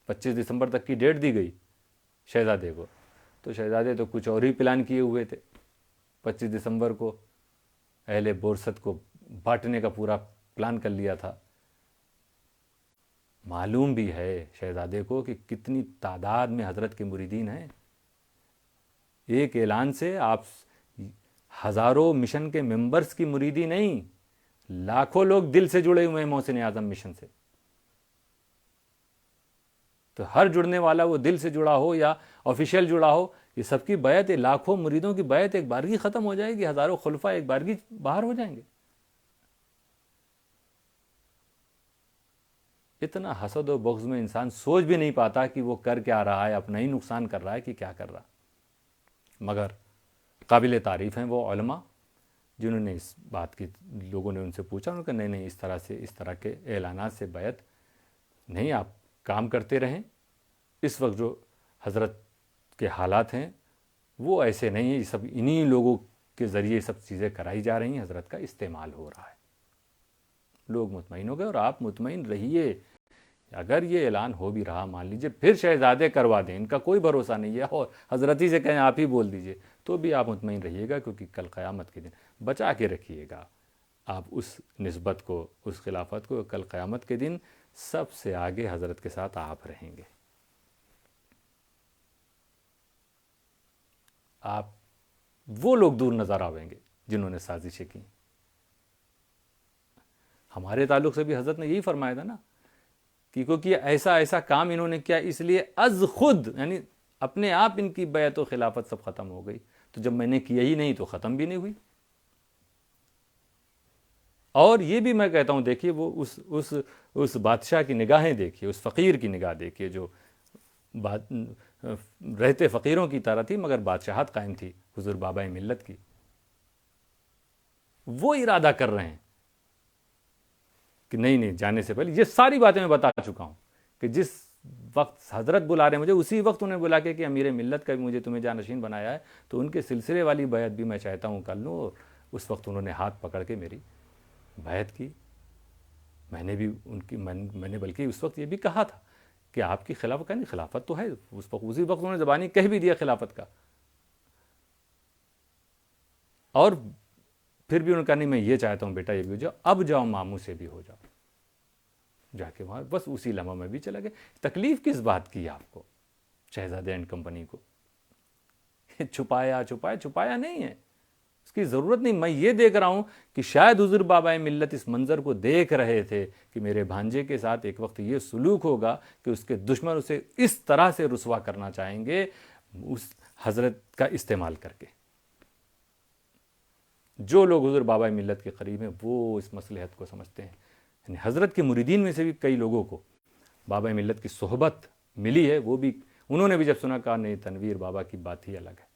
25 دسمبر تک کی ڈیٹ دی گئی شہزادے کو، تو شہزادے تو کچھ اور ہی پلان کیے ہوئے تھے۔ 25 دسمبر کو اہل بورست کو بانٹنے کا پورا پلان کر لیا تھا۔ معلوم بھی ہے شہزادے کو کہ کتنی تعداد میں حضرت کے مریدین ہیں۔ ایک اعلان سے آپ ہزاروں مشن کے ممبرز کی مریدی نہیں، لاکھوں لوگ دل سے جڑے ہوئے ہیں محسن اعظم مشن سے۔ تو ہر جڑنے والا وہ دل سے جڑا ہو یا آفیشیل جڑا ہو، یہ سب کی بیعت، لاکھوں مریدوں کی بیعت ایک بارگی ختم ہو جائے گی، ہزاروں خلفاء ایک بارگی باہر ہو جائیں گے۔ اتنا حسد و بغض میں انسان سوچ بھی نہیں پاتا کہ وہ کر کیا رہا ہے، اپنا ہی نقصان کر رہا ہے کہ کیا کر رہا۔ مگر قابل تعریف ہیں وہ علماء جنہوں نے اس بات کی، لوگوں نے ان سے پوچھا، انہوں نے کہا نہیں اس طرح سے، اس طرح کے اعلانات سے بیعت نہیں، آپ کام کرتے رہیں۔ اس وقت جو حضرت کے حالات ہیں وہ ایسے نہیں ہیں، یہ سب انہی لوگوں کے ذریعے سب چیزیں کرائی جا رہی ہیں، حضرت کا استعمال ہو رہا ہے۔ لوگ مطمئن ہو گئے، اور آپ مطمئن رہیے۔ اگر یہ اعلان ہو بھی رہا، مان لیجئے پھر شہزادے کروا دیں، ان کا کوئی بھروسہ نہیں ہے، اور حضرت ہی سے کہیں آپ ہی بول دیجئے، تو بھی آپ مطمئن رہیے گا، کیونکہ کل قیامت کے دن بچا کے رکھیے گا، آپ اس نسبت کو، اس خلافت کو، کل قیامت کے دن سب سے آگے حضرت کے ساتھ آپ رہیں گے. آپ وہ لوگ دور نظر آئیں گے جنہوں نے سازشیں کی. ہمارے تعلق سے بھی حضرت نے یہی فرمایا تھا نا کہ کیونکہ ایسا ایسا کام انہوں نے کیا، اس لیے از خود، یعنی اپنے آپ ان کی بیعت و خلافت سب ختم ہو گئی. تو جب میں نے کیا ہی نہیں تو ختم بھی نہیں ہوئی. اور یہ بھی میں کہتا ہوں، دیکھیے وہ اس بادشاہ کی نگاہیں دیکھیے، اس فقیر کی نگاہ دیکھیے جو رہتے فقیروں کی طرح تھی مگر بادشاہت قائم تھی حضور بابا ملت کی. وہ ارادہ کر رہے ہیں کہ نہیں جانے سے پہلے یہ ساری باتیں میں بتا چکا ہوں کہ جس وقت حضرت بلا رہے ہیں مجھے، اسی وقت انہیں بلا کے کہ امیر ملت کا بھی مجھے تمہیں جانشین بنایا ہے، تو ان کے سلسلے والی بیعت بھی میں چاہتا ہوں کر لوں. اور اس وقت انہوں نے ہاتھ پکڑ کے میری بیعت کی. میں نے بھی میں نے بلکہ اس وقت یہ بھی کہا تھا کہ آپ کی خلافت کا نہیں، خلافت تو ہے. اسی وقت انہوں نے زبانی کہہ بھی دیا خلافت کا. اور پھر بھی انہوں نے کہا نہیں میں یہ چاہتا ہوں بیٹا یہ بھی ہو جاؤ، اب جاؤ ماموں سے بھی ہو جاؤ. جا کے وہاں بس اسی لمحہ میں بھی چلا گیا. تکلیف کس بات کی آپ کو شہزادے اینڈ کمپنی کو؟ چھپایا نہیں ہے، اس کی ضرورت نہیں. میں یہ دیکھ رہا ہوں کہ شاید حضور بابا ملت اس منظر کو دیکھ رہے تھے کہ میرے بھانجے کے ساتھ ایک وقت یہ سلوک ہوگا کہ اس کے دشمن اسے اس طرح سے رسوا کرنا چاہیں گے اس حضرت کا استعمال کر کے. جو لوگ حضور بابا ملت کے قریب ہیں وہ اس مصلحت کو سمجھتے ہیں. یعنی حضرت کے مریدین میں سے بھی کئی لوگوں کو بابا ملت کی صحبت ملی ہے، وہ بھی انہوں نے بھی جب سنا کہا نہیں تنویر بابا کی بات ہی الگ ہے.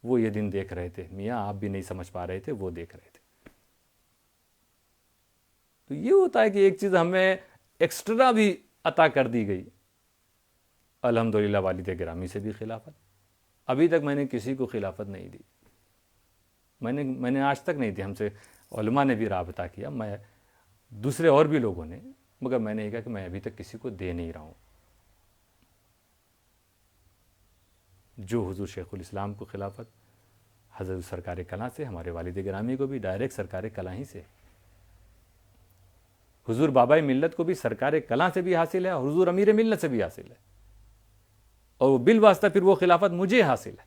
وہ یہ دن دیکھ رہے تھے، میاں آپ بھی نہیں سمجھ پا رہے تھے، وہ دیکھ رہے تھے. تو یہ ہوتا ہے کہ ایک چیز ہمیں ایکسٹرا بھی عطا کر دی گئی. الحمدللہ والد گرامی سے بھی خلافت. ابھی تک میں نے کسی کو خلافت نہیں دی، میں نے آج تک نہیں دی. ہم سے علماء نے بھی رابطہ کیا، میں دوسرے اور بھی لوگوں نے، مگر میں نے یہ کہا کہ میں ابھی تک کسی کو دے نہیں رہا ہوں. جو حضور شیخ الاسلام کو خلافت حضرت سرکار کلاں سے، ہمارے والد گرامی کو بھی ڈائریکٹ سرکار کلاں ہی سے، حضور بابا ملت کو بھی سرکار کلاں سے بھی حاصل ہے اور حضور امیر ملت سے بھی حاصل ہے، اور وہ بالواسطہ پھر وہ خلافت مجھے حاصل ہے.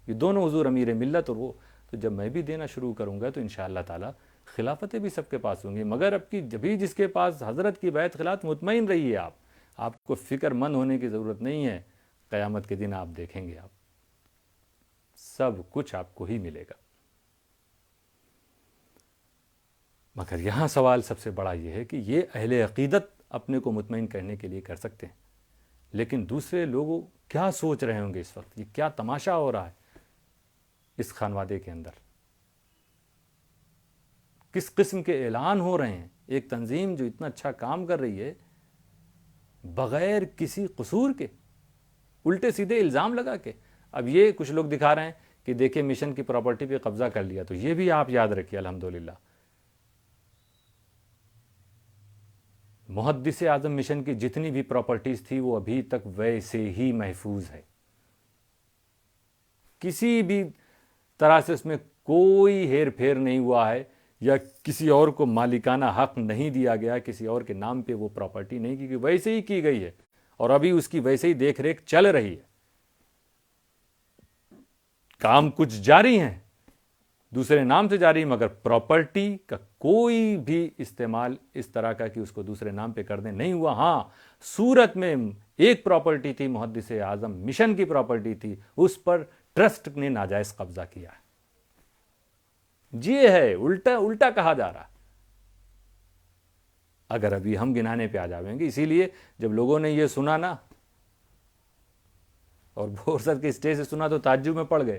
یہ دونوں حضور امیر ملت اور وہ. تو جب میں بھی دینا شروع کروں گا تو انشاءاللہ تعالی خلافتیں بھی سب کے پاس ہوں گی. مگر اب کی جبھی جس کے پاس حضرت کی بیعت خلافت، مطمئن رہیے آپ کو فکر مند ہونے کی ضرورت نہیں ہے. قیامت کے دن آپ دیکھیں گے، آپ سب کچھ آپ کو ہی ملے گا. مگر یہاں سوال سب سے بڑا یہ ہے کہ یہ اہل عقیدت اپنے کو مطمئن کرنے کے لیے کر سکتے ہیں، لیکن دوسرے لوگوں کیا سوچ رہے ہوں گے اس وقت؟ یہ کیا تماشا ہو رہا ہے اس خانوادے کے اندر؟ کس قسم کے اعلان ہو رہے ہیں؟ ایک تنظیم جو اتنا اچھا کام کر رہی ہے بغیر کسی قصور کے، الٹے سیدھے الزام لگا کے. اب یہ کچھ لوگ دکھا رہے ہیں کہ دیکھیں مشن کی پراپرٹی پہ قبضہ کر لیا. تو یہ بھی آپ یاد رکھیے الحمدللہ محدث اعظم مشن کی جتنی بھی پراپرٹیز تھی وہ ابھی تک ویسے ہی محفوظ ہے. کسی بھی طرح سے اس میں کوئی ہیر پھیر نہیں ہوا ہے، یا کسی اور کو مالکانہ حق نہیں دیا گیا، کسی اور کے نام پہ وہ پراپرٹی نہیں کی گئی، ویسے ہی کی گئی ہے اور ابھی اس کی ویسے ہی دیکھ ریکھ چل رہی ہے. کام کچھ جاری ہیں دوسرے نام سے جاری، مگر پراپرٹی کا کوئی بھی استعمال اس طرح کا کہ اس کو دوسرے نام پہ کر دیں نہیں ہوا. ہاں صورت میں ایک پراپرٹی تھی، محدث اعظم مشن کی پراپرٹی تھی، اس پر ٹرسٹ نے ناجائز قبضہ کیا ہے. یہ ہے الٹا کہا جا رہا. اگر ابھی ہم گنانے پہ آ جاویں گے. اسی لیے جب لوگوں نے یہ سنا نا اور بورسر کے اسٹیج سے سنا تو تعجب میں پڑ گئے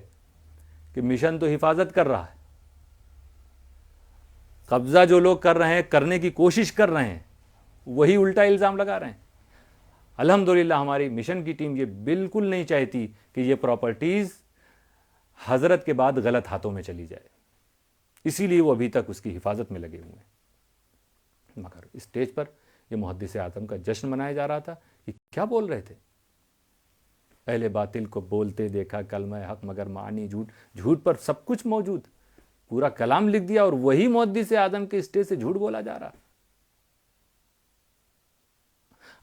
کہ مشن تو حفاظت کر رہا ہے، قبضہ جو لوگ کر رہے ہیں، کرنے کی کوشش کر رہے ہیں، وہی الٹا الزام لگا رہے ہیں. الحمدللہ ہماری مشن کی ٹیم یہ بالکل نہیں چاہتی کہ یہ پراپرٹیز حضرت کے بعد غلط ہاتھوں میں چلی جائے، اسی لیے وہ ابھی تک اس کی حفاظت میں لگے ہوئے ہیں. مگر اسٹیج پر یہ محدث اعظم کا جشن منایا جا رہا تھا. یہ کیا بول رہے تھے؟ اہل باطل کو بولتے دیکھا کلمہ حق مگر معنی جھوٹ. جھوٹ پر سب کچھ موجود، پورا کلام لکھ دیا اور وہی محدث اعظم کے اسٹیج سے جھوٹ بولا جا رہا.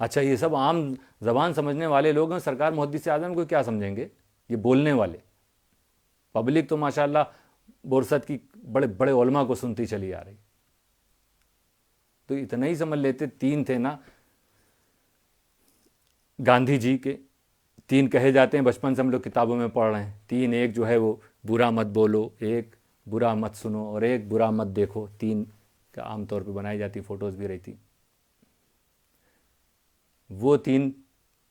اچھا یہ سب عام زبان سمجھنے والے لوگ ہیں, سرکار محدث اعظم کو کیا سمجھیں گے؟ یہ بولنے والے. پبلک تو ماشاءاللہ بورسد کی بڑے بڑے علماء کو سنتی چلی آ رہی. تو اتنا ہی سمجھ لیتے, 3 تھے نا گاندھی جی کے, 3 کہے جاتے ہیں, بچپن سے ہم لوگ کتابوں میں پڑھ رہے ہیں. 3, ایک جو ہے وہ برا مت بولو, ایک برا مت سنو, اور ایک برا مت دیکھو. 3 کا عام طور پہ بنائی جاتی, فوٹوز بھی رہتی. وہ 3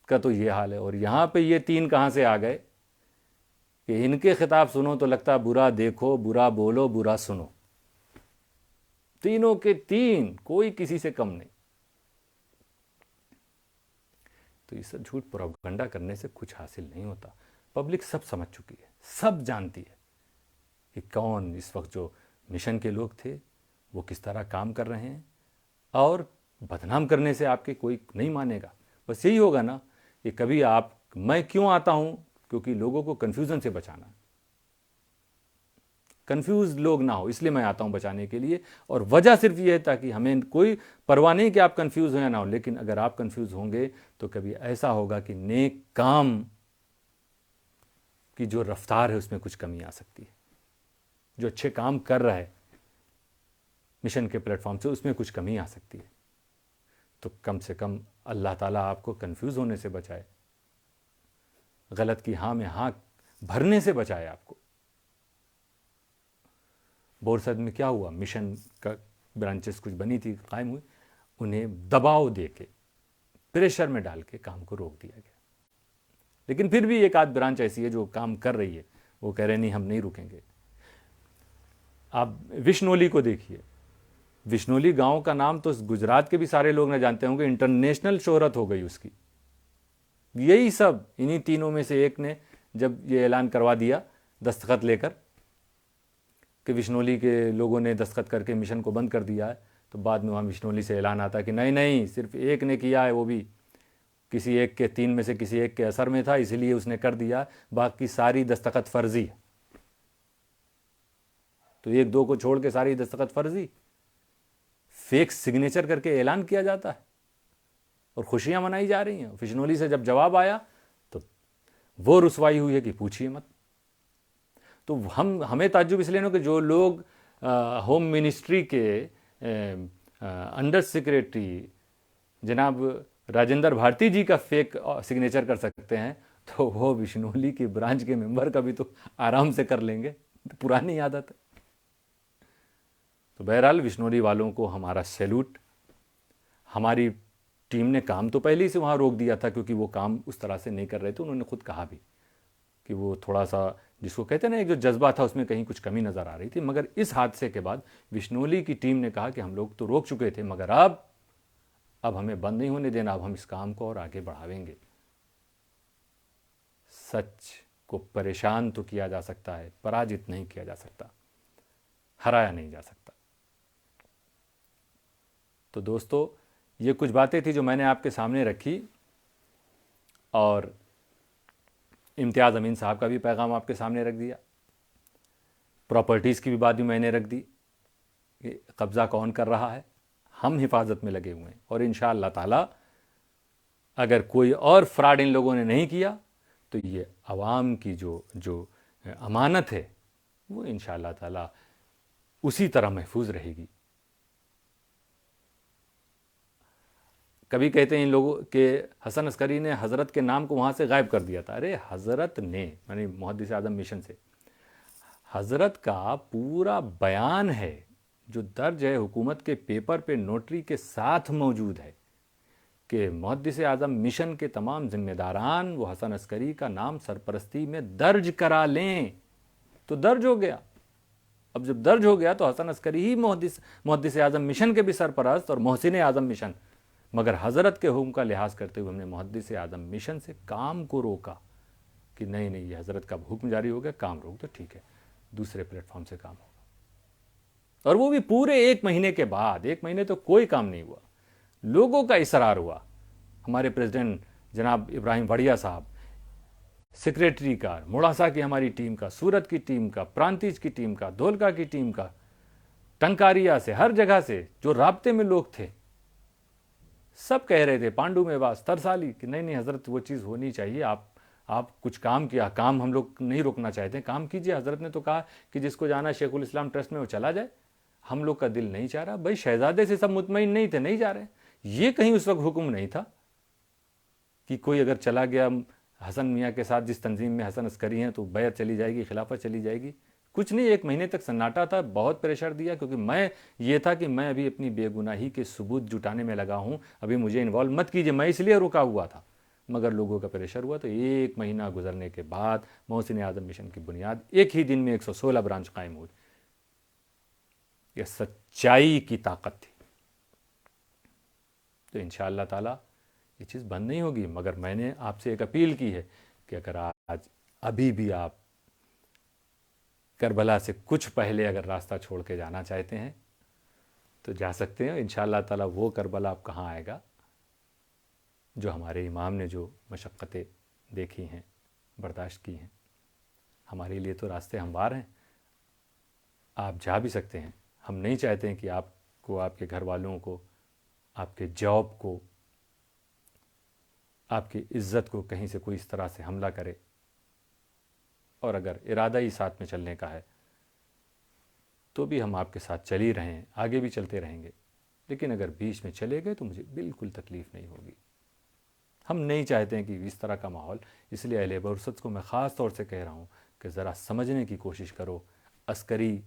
کا تو یہ حال ہے. اور یہاں پہ یہ 3 کہاں سے آ گئے کہ ان کے خطاب سنو تو لگتا برا دیکھو, برا بولو, برا سنو. تینوں کے 3, کوئی کسی سے کم نہیں. تو یہ سب جھوٹ پروپیگنڈا کرنے سے کچھ حاصل نہیں ہوتا. پبلک سب سمجھ چکی ہے, سب جانتی ہے کہ کون اس وقت جو مشن کے لوگ تھے وہ کس طرح کام کر رہے ہیں. اور بدنام کرنے سے آپ کے کوئی نہیں مانے گا. بس یہی ہوگا نا کہ کبھی میں کیوں آتا ہوں, کیونکہ لوگوں کو کنفیوژن سے بچانا, کنفیوز لوگ نہ ہو, اس لیے میں آتا ہوں بچانے کے لیے. اور وجہ صرف یہ ہے تاکہ ہمیں کوئی پرواہ نہیں کہ آپ کنفیوز ہو یا نہ ہو, لیکن اگر آپ کنفیوز ہوں گے تو کبھی ایسا ہوگا کہ نیک کام کی جو رفتار ہے اس میں کچھ کمی آ سکتی ہے. جو اچھے کام کر رہا ہے مشن کے پلیٹ فارم سے, اس میں کچھ کمی آ سکتی ہے. تو کم سے کم اللہ تعالیٰ آپ کو کنفیوز ہونے سے بچائے, غلط کی ہاں میں ہاں بھرنے سے بچائے آپ کو. بورسد میں کیا ہوا, مشن کا برانچز کچھ بنی تھی, قائم ہوئی, انہیں دباؤ دے کے, پریشر میں ڈال کے کام کو روک دیا گیا. لیکن پھر بھی ایک آدھ برانچ ایسی ہے جو کام کر رہی ہے, وہ کہہ رہے نہیں ہم نہیں رکیں گے. آپ وشنولی کو دیکھیے, وشنولی گاؤں کا نام تو گجرات کے بھی سارے لوگ نہ جانتے ہوں گے, انٹرنیشنل شہرت ہو گئی اس کی. یہی سب انہی تینوں میں سے ایک نے جب یہ اعلان کروا دیا دستخط لے کر کہ وشنولی کے لوگوں نے دستخط کر کے مشن کو بند کر دیا ہے, تو بعد میں وہاں وشنولی سے اعلان آتا کہ نہیں صرف ایک نے کیا ہے, وہ بھی کسی ایک کے 3 میں سے کسی ایک کے اثر میں تھا, اسی لیے اس نے کر دیا, باقی ساری دستخط فرضی ہے. تو 1-2 کو چھوڑ کے ساری دستخط فرضی, فیک سگنیچر کر کے اعلان کیا جاتا ہے اور خوشیاں منائی جا رہی ہیں. وشنولی سے جب جواب آیا تو وہ رسوائی ہوئی ہے کہ پوچھیے مت. تو ہمیں تعجب اس لیے نہ کہ جو لوگ ہوم منسٹری کے انڈر سیکریٹری جناب راجندر بھارتی جی کا فیک سگنیچر کر سکتے ہیں, تو وہ وشنولی کی برانچ کے ممبر کا بھی تو آرام سے کر لیں گے, پرانی عادت ہے. تو بہرحال وشنولی والوں کو ہمارا سیلوٹ. ہماری ٹیم نے کام تو پہلے ہی سے وہاں روک دیا تھا کیونکہ وہ کام اس طرح سے نہیں کر رہے تھے. انہوں نے خود کہا بھی کہ وہ تھوڑا سا جس کو کہتے ہیں نا ایک جو جذبہ تھا اس میں کہیں کچھ کمی نظر آ رہی تھی. مگر اس حادثے کے بعد وشنولی کی ٹیم نے کہا کہ ہم لوگ تو روک چکے تھے, مگر اب ہمیں بند نہیں ہونے دینا, اب ہم اس کام کو اور آگے بڑھاویں گے. سچ کو پریشان تو کیا جا سکتا ہے, پراجت نہیں کیا جا سکتا, ہرایا نہیں جا سکتا. تو دوستو یہ کچھ باتیں تھی جو میں نے آپ کے سامنے رکھی, اور امتیاز امین صاحب کا بھی پیغام آپ کے سامنے رکھ دیا. پراپرٹیز کی بھی بات بھی میں نے رکھ دی کہ قبضہ کون کر رہا ہے. ہم حفاظت میں لگے ہوئے ہیں, اور انشاءاللہ تعالی اگر کوئی اور فراڈ ان لوگوں نے نہیں کیا تو یہ عوام کی جو امانت ہے وہ انشاءاللہ تعالی اسی طرح محفوظ رہے گی. کبھی کہتے ہیں ان لوگوں کہ حسن عسکری نے حضرت کے نام کو وہاں سے غائب کر دیا تھا. ارے حضرت نے, یعنی محدث اعظم مشن سے, حضرت کا پورا بیان ہے جو درج ہے حکومت کے پیپر پہ نوٹری کے ساتھ موجود ہے کہ محدث اعظم مشن کے تمام ذمہ داران وہ حسن عسکری کا نام سرپرستی میں درج کرا لیں. تو درج ہو گیا. اب جب درج ہو گیا تو حسن عسکری ہی محدث اعظم مشن کے بھی سرپرست اور محسن اعظم مشن. مگر حضرت کے حکم کا لحاظ کرتے ہوئے ہم نے محدث اعظم مشن سے کام کو روکا کہ نہیں یہ حضرت کا حکم جاری ہو گیا, کام روک دو, ٹھیک ہے, دوسرے پلیٹ فارم سے کام ہوگا. اور وہ بھی پورے 1 مہینے کے بعد. 1 مہینے تو کوئی کام نہیں ہوا, لوگوں کا اصرار ہوا. ہمارے پریزیڈنٹ جناب ابراہیم وڑیا صاحب سیکریٹری کا، موڑاسا کی ہماری ٹیم کا، سورت کی ٹیم کا، پرانتیج کی ٹیم کا، دھولکا کی ٹیم کا، ٹنکاریا سے، ہر جگہ سے جو رابطے میں لوگ تھے، سب کہہ رہے تھے پانڈو میں باس ترسالی کہ نہیں حضرت وہ چیز ہونی چاہیے، آپ کچھ کام کیا، کام ہم لوگ نہیں روکنا چاہتے، کام کیجئے۔ حضرت نے تو کہا کہ جس کو جانا شیخ الاسلام ٹرسٹ میں وہ چلا جائے، ہم لوگ کا دل نہیں چاہ رہا۔ بھائی شہزادے سے سب مطمئن نہیں تھے، نہیں جا رہے، یہ کہیں اس وقت حکم نہیں تھا کہ کوئی اگر چلا گیا حسن میاں کے ساتھ جس تنظیم میں حسن عسکری ہیں تو بیعت چلی جائے گی، خلافت چلی جائے گی، کچھ نہیں۔ 1 مہینے تک سناٹا تھا، بہت پریشر دیا، کیونکہ میں یہ تھا کہ میں ابھی اپنی بے گناہی کے ثبوت جٹانے میں لگا ہوں، ابھی مجھے انوالو مت کیجیے، میں اس لیے رکا ہوا تھا، مگر لوگوں کا پریشر ہوا۔ تو 1 مہینہ گزرنے کے بعد محسن اعظم مشن کی بنیاد ایک ہی دن میں 116 برانچ قائم ہوئی۔ یہ سچائی کی طاقت تھی۔ تو انشاءاللہ تعالی یہ چیز بند نہیں ہوگی، مگر میں نے آپ سے ایک اپیل کی ہے کہ اگر آج ابھی بھی آپ کربلا سے کچھ پہلے اگر راستہ چھوڑ کے جانا چاہتے ہیں تو جا سکتے ہیں۔ انشاءاللہ تعالی وہ کربلا آپ کہاں آئے گا جو ہمارے امام نے جو مشقتیں دیکھی ہیں، برداشت کی ہیں۔ ہمارے لیے تو راستے ہموار ہیں، آپ جا بھی سکتے ہیں۔ ہم نہیں چاہتے ہیں کہ آپ کو، آپ کے گھر والوں کو، آپ کے جاب کو، آپ کی عزت کو کہیں سے کوئی اس طرح سے حملہ کرے، اور اگر ارادہ ہی ساتھ میں چلنے کا ہے تو بھی ہم آپ کے ساتھ چل ہی رہے ہیں، آگے بھی چلتے رہیں گے، لیکن اگر بیچ میں چلے گئے تو مجھے بالکل تکلیف نہیں ہوگی۔ ہم نہیں چاہتے ہیں کہ اس طرح کا ماحول، اس لیے اہل برست کو میں خاص طور سے کہہ رہا ہوں کہ ذرا سمجھنے کی کوشش کرو۔ عسکری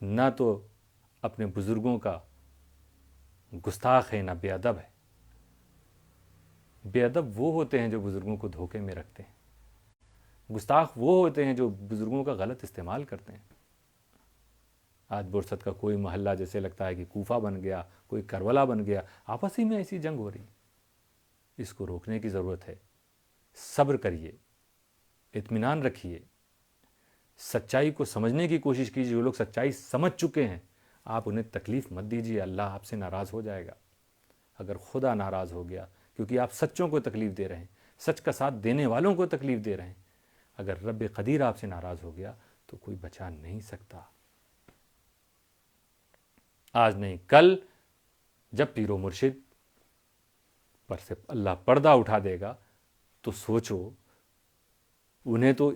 نہ تو اپنے بزرگوں کا گستاخ ہے، نہ بے ادب ہے۔ بے ادب وہ ہوتے ہیں جو بزرگوں کو دھوکے میں رکھتے ہیں، گستاخ وہ ہوتے ہیں جو بزرگوں کا غلط استعمال کرتے ہیں۔ آج برست کا کوئی محلہ جیسے لگتا ہے کہ کوفہ بن گیا، کوئی کربلا بن گیا، آپس ہی میں ایسی جنگ ہو رہی، اس کو روکنے کی ضرورت ہے۔ صبر کریے، اطمینان رکھیے، سچائی کو سمجھنے کی کوشش کیجیے۔ جو لوگ سچائی سمجھ چکے ہیں آپ انہیں تکلیف مت دیجیے، اللہ آپ سے ناراض ہو جائے گا۔ اگر خدا ناراض ہو گیا، کیونکہ آپ سچوں کو تکلیف دے رہے ہیں، سچ کا ساتھ دینے والوں کو تکلیف دے رہے ہیں، اگر رب قدیر آپ سے ناراض ہو گیا تو کوئی بچا نہیں سکتا۔ آج نہیں کل جب پیر و مرشد پر سے اللہ پردہ اٹھا دے گا تو سوچو، انہیں تو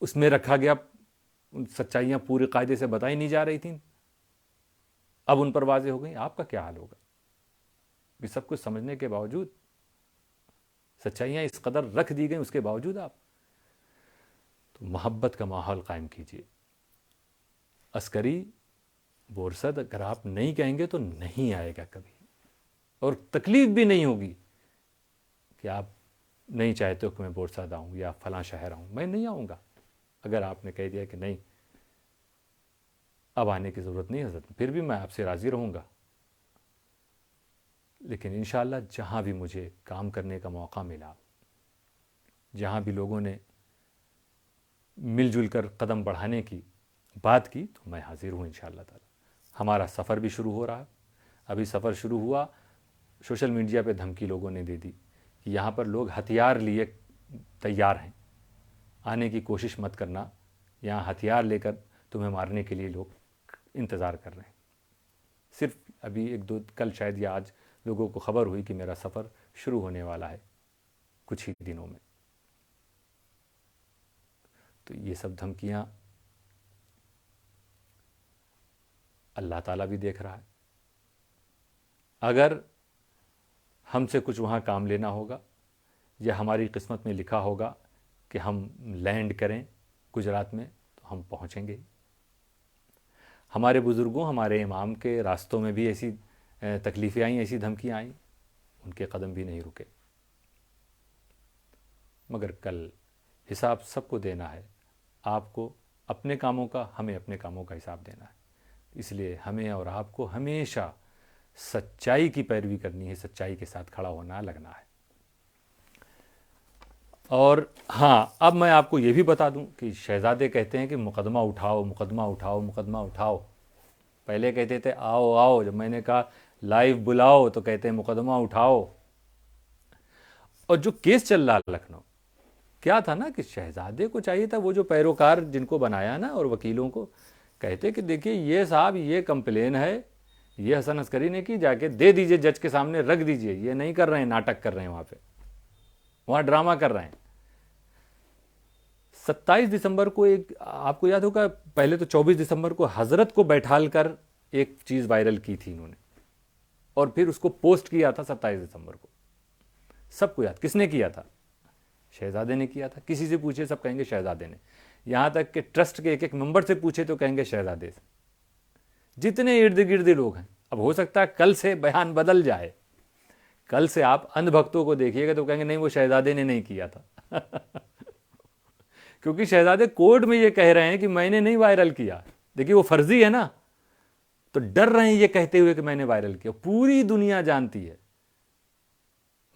اس میں رکھا گیا، سچائیاں پورے قاعدے سے بتائی نہیں جا رہی تھیں، اب ان پر واضح ہو گئی، آپ کا کیا حال ہوگا؟ یہ سب کچھ سمجھنے کے باوجود، سچائیاں اس قدر رکھ دی گئیں، اس کے باوجود آپ تو محبت کا ماحول قائم کیجیے۔ عسکری بورسد اگر آپ نہیں کہیں گے تو نہیں آئے گا کبھی، اور تکلیف بھی نہیں ہوگی کہ آپ نہیں چاہتے ہو کہ میں بورسد آؤں یا فلاں شہر آؤں، میں نہیں آؤں گا۔ اگر آپ نے کہہ دیا کہ نہیں اب آنے کی ضرورت نہیں حضرت، پھر بھی میں آپ سے راضی رہوں گا، لیکن انشاءاللہ جہاں بھی مجھے کام کرنے کا موقع ملا، جہاں بھی لوگوں نے مل جل کر قدم بڑھانے کی بات کی، تو میں حاضر ہوں انشاءاللہ تعالی۔ ہمارا سفر بھی شروع ہو رہا ہے، ابھی سفر شروع ہوا، سوشل میڈیا پہ دھمکی لوگوں نے دے دی کہ یہاں پر لوگ ہتھیار لیے تیار ہیں، آنے کی کوشش مت کرنا، یہاں ہتھیار لے کر تمہیں مارنے کے لیے لوگ انتظار کر رہے ہیں۔ صرف ابھی 1-2 کل شاید یا آج لوگوں کو خبر ہوئی کہ میرا سفر شروع ہونے والا ہے کچھ ہی دنوں میں۔ تو یہ سب دھمکیاں اللہ تعالیٰ بھی دیکھ رہا ہے۔ اگر ہم سے کچھ وہاں کام لینا ہوگا یا ہماری قسمت میں لکھا ہوگا کہ ہم لینڈ کریں گجرات میں، تو ہم پہنچیں گے۔ ہمارے بزرگوں، ہمارے امام کے راستوں میں بھی ایسی تکلیفیں آئیں، ایسی دھمکیاں آئیں، ان کے قدم بھی نہیں رکے، مگر کل حساب سب کو دینا ہے، آپ کو اپنے کاموں کا، ہمیں اپنے کاموں کا حساب دینا ہے۔ اس لیے ہمیں اور آپ کو ہمیشہ سچائی کی پیروی کرنی ہے، سچائی کے ساتھ کھڑا ہونا، لگنا ہے۔ اور ہاں، اب میں آپ کو یہ بھی بتا دوں کہ شہزادے کہتے ہیں کہ مقدمہ اٹھاؤ، مقدمہ اٹھاؤ، مقدمہ اٹھاؤ۔ پہلے کہتے تھے آؤ آؤ، جب میں نے کہا لائیو بلاؤ تو کہتے ہیں مقدمہ اٹھاؤ۔ اور جو کیس چل رہا لکھنؤ، کیا تھا نا کہ شہزادے کو چاہیے تھا وہ جو پیروکار جن کو بنایا نا اور وکیلوں کو، کہتے کہ دیکھیے یہ صاحب یہ کمپلین ہے، یہ حسن عسکری نے کی، جا کے دے دیجئے جج کے سامنے رکھ دیجئے، یہ نہیں کر رہے ہیں ناٹک کر رہے ہیں وہاں پہ، وہاں ڈرامہ کر رہے ہیں۔ 27 دسمبر کو ایک آپ کو یاد ہوگا، پہلے تو 24 دسمبر کو حضرت کو بیٹھال کر ایک چیز وائرل کی تھی انہوں نے، اور پھر اس کو پوسٹ کیا تھا 27 دسمبر کو، سب کو یاد، کس نے کیا تھا؟ شہزادے نے کیا تھا۔ کسی سے پوچھے سب کہیں گے شہزادے نے، یہاں تک کہ ٹرسٹ کے ایک ایک ممبر سے پوچھے تو کہیں گے شہزادے سے، جتنے ارد گرد لوگ ہیں۔ اب ہو سکتا ہے کل سے بیان بدل جائے، کل سے آپ اندھ بھکتوں کو دیکھیے گا تو کہیں گے نہیں وہ شہزادے نے نہیں کیا تھا کیونکہ شہزادے کورٹ میں یہ کہہ رہے ہیں کہ میں نے نہیں وائرل کیا، دیکھیے وہ فرضی ہے نا، تو ڈر رہے ہیں یہ کہتے ہوئے کہ میں نے وائرل کیا۔ پوری دنیا جانتی ہے،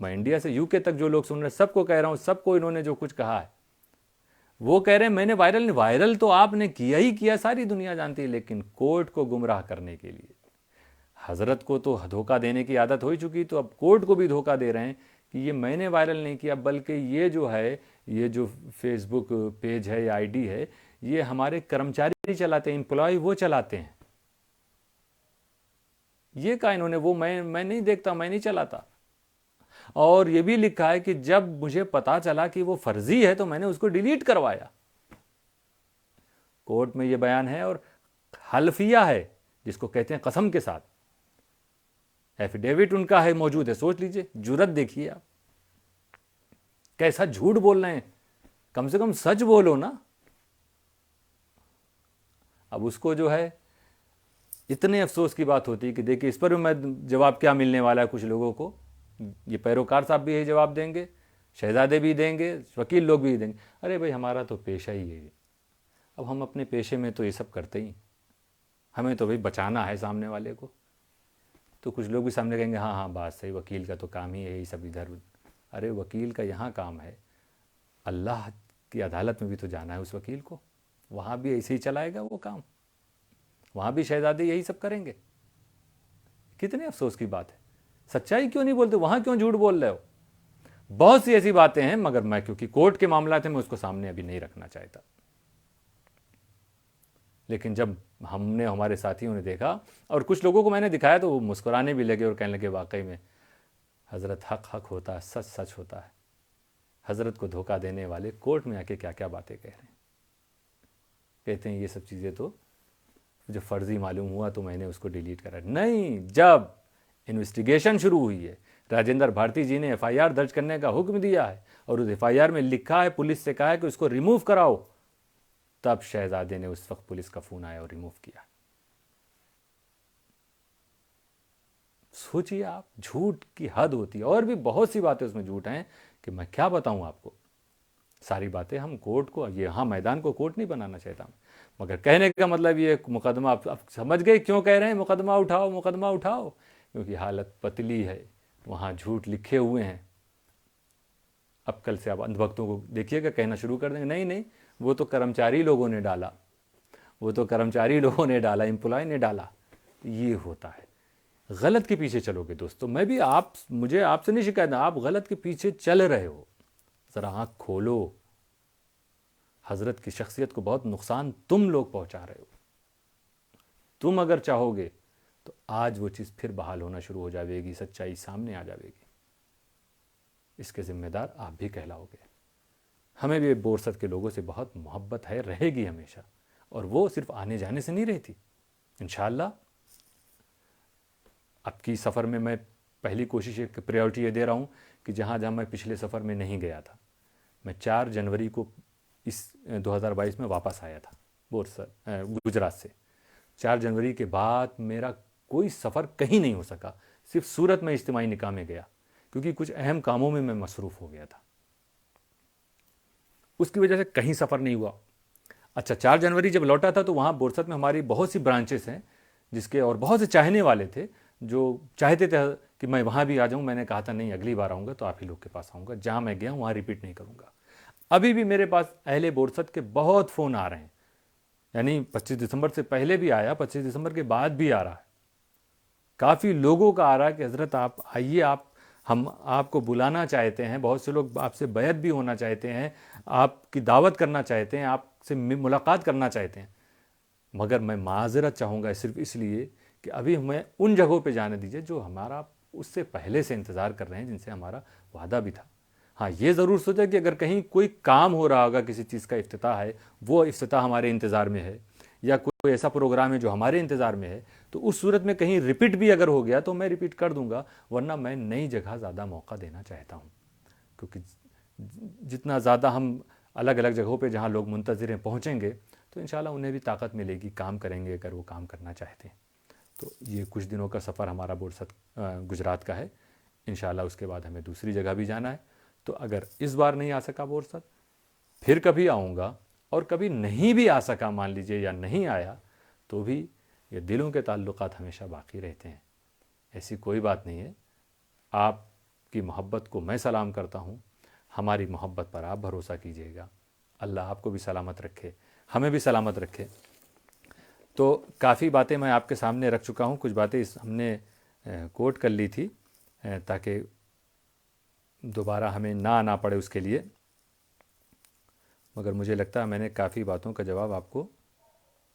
میں انڈیا سے یو کے تک جو لوگ سن رہے ہیں سب کو کہہ رہا ہوں، سب کو انہوں نے جو کچھ کہا ہے وہ کہہ رہے ہیں میں نے وائرل نہیں، وائرل تو آپ نے کیا ہی کیا، ساری دنیا جانتی ہے، لیکن کورٹ کو گمراہ کرنے کے لیے۔ حضرت کو تو دھوکہ دینے کی عادت ہو چکی، تو اب کورٹ کو بھی دھوکہ دے رہے ہیں کہ یہ میں نے وائرل نہیں کیا، بلکہ یہ جو ہے، یہ جو فیس بک پیج ہے یا آئی ڈی ہے، یہ ہمارے کرمچاری چلاتے ہیں، امپلائی وہ چلاتے ہیں۔ یہ کہا انہوں نے، وہ میں نہیں دیکھتا، میں نہیں چلاتا۔ اور یہ بھی لکھا ہے کہ جب مجھے پتا چلا کہ وہ فرضی ہے تو میں نے اس کو ڈیلیٹ کروایا۔ کورٹ میں یہ بیان ہے، اور حلفیہ ہے جس کو کہتے ہیں قسم کے ساتھ، ایفیڈیوٹ ان کا ہے، موجود ہے، سوچ لیجئے، جرت دیکھیے آپ، کیسا جھوٹ بول رہے ہیں، کم سے کم سچ بولو نا۔ اب اس کو جو ہے اتنے افسوس کی بات ہوتی ہے کہ دیکھیے اس پر میں جواب کیا ملنے والا ہے کچھ لوگوں کو، یہ پیروکار صاحب بھی یہی جواب دیں گے، شہزادے بھی دیں گے، وکیل لوگ بھی دیں گے، ارے بھائی ہمارا تو پیشہ ہی ہے، اب ہم اپنے پیشے میں تو یہ سب کرتے ہی، ہمیں تو بھائی بچانا ہے سامنے والے کو۔ تو کچھ لوگ بھی سامنے کہیں گے ہاں ہاں بات صحیح، وکیل کا تو کام ہی ہے یہی سب ادھر، ارے وکیل کا یہاں کام ہے، اللہ کی عدالت میں بھی تو جانا ہے اس وکیل کو، وہاں بھی ایسے ہی چلائے گا وہ کام، وہاں بھی شہزادے یہی سب کریں گے۔ کتنے افسوس کی بات ہے، سچائی کیوں نہیں بولتے، وہاں کیوں جھوٹ بول رہے ہو؟ بہت سی ایسی باتیں ہیں، مگر میں کیونکہ کورٹ کے معاملات ہیں میں اس کو سامنے ابھی نہیں رکھنا چاہتا۔ لیکن جب ہم نے، ہمارے ساتھیوں نے دیکھا، اور کچھ لوگوں کو میں نے دکھایا تو وہ مسکرانے بھی لگے اور کہنے لگے واقعی میں حضرت حق ہوتا ہے، سچ سچ ہوتا ہے، حضرت کو دھوکہ دینے والے کورٹ میں آ کے کیا کیا باتیں کہہ رہے ہیں، کہتے ہیں یہ سب چیزیں تو جو فرضی معلوم ہوا تو میں نے اس کو ڈیلیٹ کرا۔ نہیں، جب انویسٹیگیشن شروع ہوئی ہے، راجندر بھارتی جی نے ایف آئی آر درج کرنے کا حکم دیا ہے، اور اس ایف آئی آر میں لکھا ہے، پولیس سے کہا ہے کہ اس کو ریموو کراؤ، تب شہزادے نے، اس وقت پولیس کا فون آیا اور ریموو کیا۔ سوچئے آپ، جھوٹ کی حد ہوتی ہے، اور بھی بہت سی باتیں اس میں جھوٹ ہیں کہ میں کیا بتاؤں آپ کو، ساری باتیں ہم کورٹ کو، یہاں میدان کو کورٹ نہیں بنانا چاہتا ہوں، مگر کہنے کا مطلب یہ مقدمہ، آپ سمجھ گئے کیوں کہہ رہے ہیں مقدمہ اٹھاؤ مقدمہ اٹھاؤ، کیونکہ حالت پتلی ہے، وہاں جھوٹ لکھے ہوئے ہیں۔ اب کل سے آپ اندھ بھکتوں کو دیکھیے گا کہنا شروع کر دیں گے نہیں نہیں وہ تو کرمچاری لوگوں نے ڈالا، وہ تو کرمچاری لوگوں نے ڈالا، امپلائی نے ڈالا۔ یہ ہوتا ہے، غلط کے پیچھے چلو گے دوستو، میں بھی مجھے آپ سے نہیں شکایت، آپ غلط کے پیچھے چل رہے ہو، ذرا آنکھ کھولو، حضرت کی شخصیت کو بہت نقصان تم لوگ پہنچا رہے ہو۔ تم اگر چاہو گے تو آج وہ چیز پھر بحال ہونا شروع ہو جائے گی، سچائی سامنے آ جائے گی، اس کے ذمہ دار آپ بھی کہلاؤ گے۔ ہمیں بھی بورسد کے لوگوں سے بہت محبت ہے، رہے گی ہمیشہ، اور وہ صرف آنے جانے سے نہیں رہتی، انشاءاللہ۔ اب کی سفر میں پہلی کوشش ایک پریورٹی یہ دے رہا ہوں کہ جہاں جہاں میں پچھلے سفر میں نہیں گیا تھا، میں 4 جنوری کو اس 2022 میں واپس آیا تھا گجرات سے۔ 4 جنوری کے بعد میرا کوئی سفر کہیں نہیں ہو سکا، صرف سورت میں اجتماعی نکاح میں گیا، کیونکہ کچھ اہم کاموں میں مصروف ہو گیا تھا، اس کی وجہ سے کہیں سفر نہیں ہوا۔ اچھا، 4 جنوری جب لوٹا تھا تو وہاں بورسد میں ہماری بہت سی برانچز ہیں، جس کے اور بہت سے چاہنے والے تھے جو چاہتے تھے کہ میں وہاں بھی آ جاؤں۔ میں نے کہا تھا نہیں، اگلی بار آؤں گا تو آپ ہی لوگ کے پاس آؤں گا، جہاں میں گیا ہوں وہاں ریپیٹ نہیں کروں گا۔ ابھی بھی میرے پاس اہل بورسد کے بہت فون آ رہے ہیں، یعنی 25 دسمبر سے پہلے بھی آیا، 25 دسمبر کے بعد بھی آ رہا ہے، کافی لوگوں کا آ رہا ہے کہ حضرت آپ آئیے، آپ ہم آپ کو بلانا چاہتے ہیں، بہت سے لوگ آپ سے بیعت بھی ہونا چاہتے ہیں، آپ کی دعوت کرنا چاہتے ہیں، آپ سے ملاقات کرنا چاہتے ہیں، مگر میں معذرت چاہوں گا صرف اس لیے کہ ابھی ہمیں ان جگہوں پہ جانے دیجیے جو ہمارا اس سے پہلے سے انتظار کر رہے ہیں، جن سے ہمارا وعدہ بھی تھا۔ ہاں یہ ضرور سوچیں کہ اگر کہیں کوئی کام ہو رہا ہوگا، کسی چیز کا افتتاح ہے، وہ افتتاح ہمارے انتظار میں ہے، یا کوئی ایسا پروگرام ہے جو ہمارے انتظار میں ہے، تو اس صورت میں کہیں ریپیٹ بھی اگر ہو گیا تو میں ریپیٹ کر دوں گا، ورنہ میں نئی جگہ زیادہ موقع دینا چاہتا ہوں، کیونکہ جتنا زیادہ ہم الگ الگ جگہوں پہ جہاں لوگ منتظر ہیں پہنچیں گے تو انشاءاللہ انہیں بھی طاقت ملے گی، کام کریں گے اگر وہ کام کرنا چاہتے ہیں۔ تو یہ کچھ دنوں کا سفر ہمارا بورسد گجرات کا ہے، انشاءاللہ اس کے بعد ہمیں دوسری جگہ بھی جانا ہے۔ تو اگر اس بار نہیں آ سکا بورسد، پھر کبھی آؤں گا، اور کبھی نہیں بھی آ سکا مان لیجئے یا نہیں آیا، تو بھی یہ دلوں کے تعلقات ہمیشہ باقی رہتے ہیں، ایسی کوئی بات نہیں ہے۔ آپ کی محبت کو میں سلام کرتا ہوں، ہماری محبت پر آپ بھروسہ کیجیے گا، اللہ آپ کو بھی سلامت رکھے، ہمیں بھی سلامت رکھے۔ تو کافی باتیں میں آپ کے سامنے رکھ چکا ہوں، کچھ باتیں ہم نے کوٹ کر لی تھی تاکہ دوبارہ ہمیں نہ آنا پڑے اس کے لیے، مگر مجھے لگتا ہے میں نے کافی باتوں کا جواب آپ کو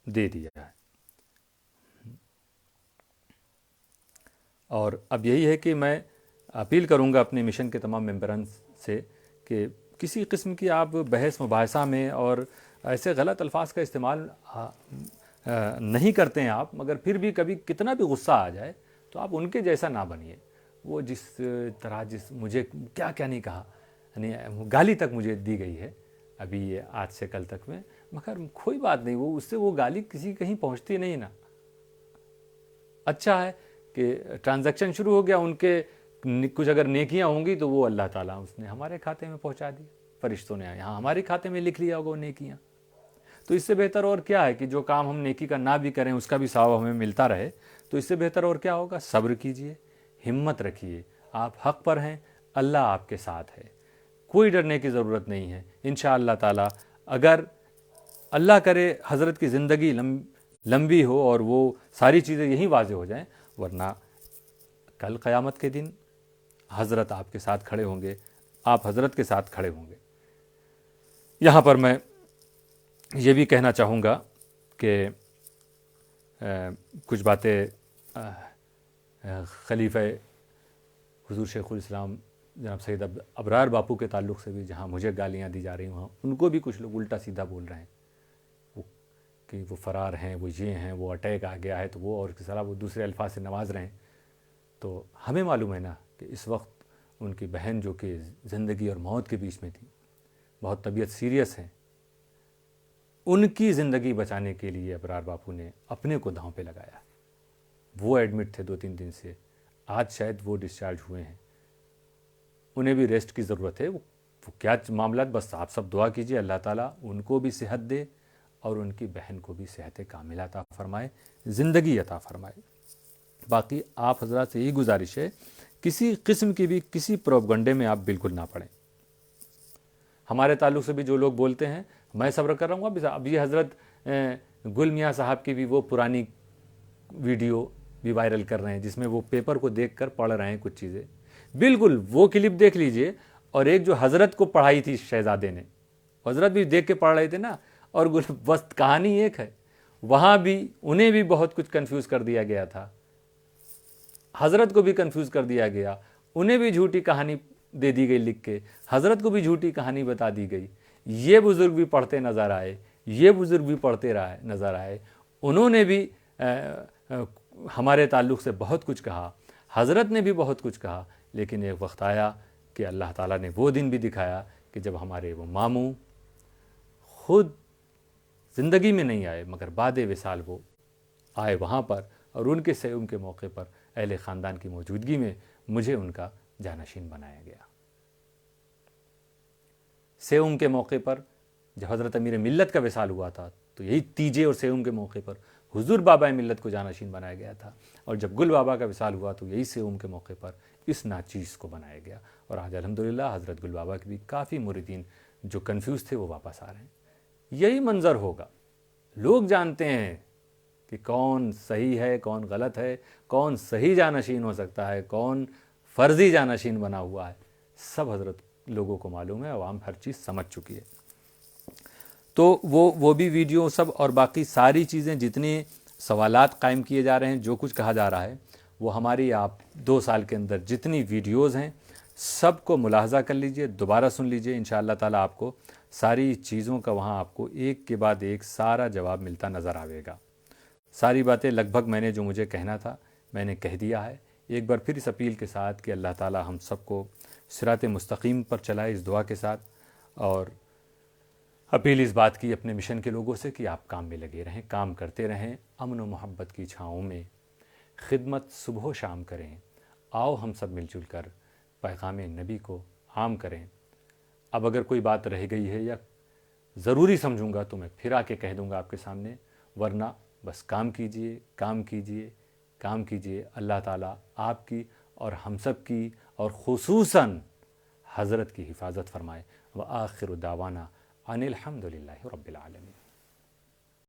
دے دیا ہے۔ اور اب یہی ہے کہ میں اپیل کروں گا اپنے مشن کے تمام ممبران سے کہ کسی قسم کی آپ بحث مباحثہ میں اور ایسے غلط الفاظ کا استعمال نہیں کرتے ہیں آپ، مگر پھر بھی کبھی کتنا بھی غصہ آ جائے تو آپ ان کے جیسا نہ بنیے۔ وہ جس طرح مجھے کیا کیا نہیں کہا، یعنی گالی تک مجھے دی گئی ہے ابھی یہ آج سے کل تک میں، مگر کوئی بات نہیں، وہ اس سے وہ گالی کسی کہیں پہنچتی نہیں نا۔ اچھا ہے کہ ٹرانزیکشن شروع ہو گیا، ان کے کچھ اگر نیکیاں ہوں گی تو وہ اللہ تعالیٰ اس نے ہمارے کھاتے میں پہنچا دی، فرشتوں نے یہاں ہمارے کھاتے میں لکھ لیا ہوگا وہ نیکیاں۔ تو اس سے بہتر اور کیا ہے کہ جو کام ہم نیکی کا نہ بھی کریں اس کا بھی ثواب ہمیں ملتا رہے، تو اس سے بہتر اور کیا ہوگا؟ صبر کیجئے، ہمت رکھیے، آپ حق پر ہیں، اللہ آپ کے ساتھ ہے، کوئی ڈرنے کی ضرورت نہیں ہے۔ انشاءاللہ تعالیٰ اگر اللہ کرے حضرت کی زندگی لمبی ہو اور وہ ساری چیزیں یہیں واضح ہو جائیں، ورنہ کل قیامت کے دن حضرت آپ کے ساتھ کھڑے ہوں گے، آپ حضرت کے ساتھ کھڑے ہوں گے۔ یہاں پر میں یہ بھی کہنا چاہوں گا کہ کچھ باتیں خلیفہ حضور شیخ الاسلام جناب سید ابرار باپو کے تعلق سے بھی، جہاں مجھے گالیاں دی جا رہی ہوں، ان کو بھی کچھ لوگ الٹا سیدھا بول رہے ہیں کہ وہ فرار ہیں، وہ یہ ہیں، وہ اٹیک آ گیا ہے تو وہ، اور اس طرح وہ دوسرے الفاظ سے نواز رہے ہیں۔ تو ہمیں معلوم ہے نا کہ اس وقت ان کی بہن جو کہ زندگی اور موت کے بیچ میں تھی، بہت طبیعت سیریس ہے، ان کی زندگی بچانے کے لیے ابرار باپو نے اپنے کو داؤں پہ لگایا۔ وہ ایڈمٹ تھے 2-3 دن سے، آج شاید وہ ڈسچارج ہوئے ہیں، انہیں بھی ریسٹ کی ضرورت ہے۔ وہ کیا معاملات، بس آپ سب دعا کیجئے اللہ تعالیٰ ان کو بھی صحت دے اور ان کی بہن کو بھی صحت کاملہ عطا فرمائے، زندگی عطا فرمائے۔ باقی آپ حضرات سے یہی گزارش ہے، کسی قسم کی بھی کسی پروپگنڈے میں آپ بالکل نہ پڑیں۔ ہمارے تعلق سے بھی جو لوگ بولتے ہیں، میں صبر کر رہا ہوں۔ اب یہ حضرت گل میاں صاحب کی بھی وہ پرانی ویڈیو بھی وائرل کر رہے ہیں جس میں وہ پیپر کو دیکھ کر پڑھ رہے ہیں کچھ چیزیں، بالکل وہ کلپ دیکھ لیجئے۔ اور ایک جو حضرت کو پڑھائی تھی شہزادے نے، حضرت بھی دیکھ کے پڑھ رہے تھے نا، اور بس کہانی ایک ہے، وہاں بھی انہیں بھی بہت کچھ کنفیوز کر دیا گیا تھا، حضرت کو بھی کنفیوز کر دیا گیا، انہیں بھی جھوٹی کہانی دے دی گئی لکھ کے، حضرت کو بھی جھوٹی کہانی بتا دی گئی۔ یہ بزرگ بھی پڑھتے نظر آئے، یہ بزرگ بھی پڑھتے نظر آئے، انہوں نے بھی ہمارے تعلق سے بہت کچھ کہا، حضرت نے بھی بہت کچھ کہا، لیکن ایک وقت آیا کہ اللہ تعالیٰ نے وہ دن بھی دکھایا کہ جب ہمارے وہ ماموں خود زندگی میں نہیں آئے مگر بعد وصال وہ آئے وہاں پر، اور ان کے سیوم کے موقع پر اہل خاندان کی موجودگی میں مجھے ان کا جانشین بنایا گیا۔ سیوم کے موقع پر جب حضرت امیر ملت کا وصال ہوا تھا تو یہی تیجے اور سیوم کے موقع پر حضور بابا ملت کو جانشین بنایا گیا تھا، اور جب گل بابا کا وصال ہوا تو یہی سیوم کے موقع پر اس ناچیز کو بنایا گیا، اور آج الحمدللہ حضرت گل بابا کے بھی کافی مریدین جو کنفیوز تھے وہ واپس آ رہے ہیں۔ یہی منظر ہوگا، لوگ جانتے ہیں کہ کون صحیح ہے، کون غلط ہے، کون صحیح جانشین ہو سکتا ہے، کون فرضی جانشین بنا ہوا ہے، سب حضرت لوگوں کو معلوم ہے، عوام ہر چیز سمجھ چکی ہے۔ تو وہ بھی ویڈیو سب اور باقی ساری چیزیں، جتنی سوالات قائم کیے جا رہے ہیں، جو کچھ کہا جا رہا ہے، وہ ہماری آپ 2 سال کے اندر جتنی ویڈیوز ہیں سب کو ملاحظہ کر لیجئے، دوبارہ سن لیجئے، انشاءاللہ تعالیٰ آپ کو ساری چیزوں کا وہاں آپ کو ایک کے بعد ایک سارا جواب ملتا نظر آئے گا۔ ساری باتیں لگ بھگ میں نے جو مجھے کہنا تھا میں نے کہہ دیا ہے۔ ایک بار پھر اس اپیل کے ساتھ کہ اللہ تعالیٰ ہم سب کو صراط مستقیم پر چلائے، اس دعا کے ساتھ، اور اپیل اس بات کی اپنے مشن کے لوگوں سے کہ آپ کام میں لگے رہیں، کام کرتے رہیں، امن و محبت کی چھاؤں میں خدمت صبح و شام کریں۔ آؤ ہم سب مل جل کر پیغام نبی کو عام کریں۔ اب اگر کوئی بات رہ گئی ہے یا ضروری سمجھوں گا تو میں پھر آ کے کہہ دوں گا آپ کے سامنے، ورنہ بس کام کیجئے، کام کیجئے، کام کیجئے۔ اللہ تعالیٰ آپ کی اور ہم سب کی اور خصوصاً حضرت کی حفاظت فرمائے۔ وآخر دعوانا ان الحمد للہ رب العالمین۔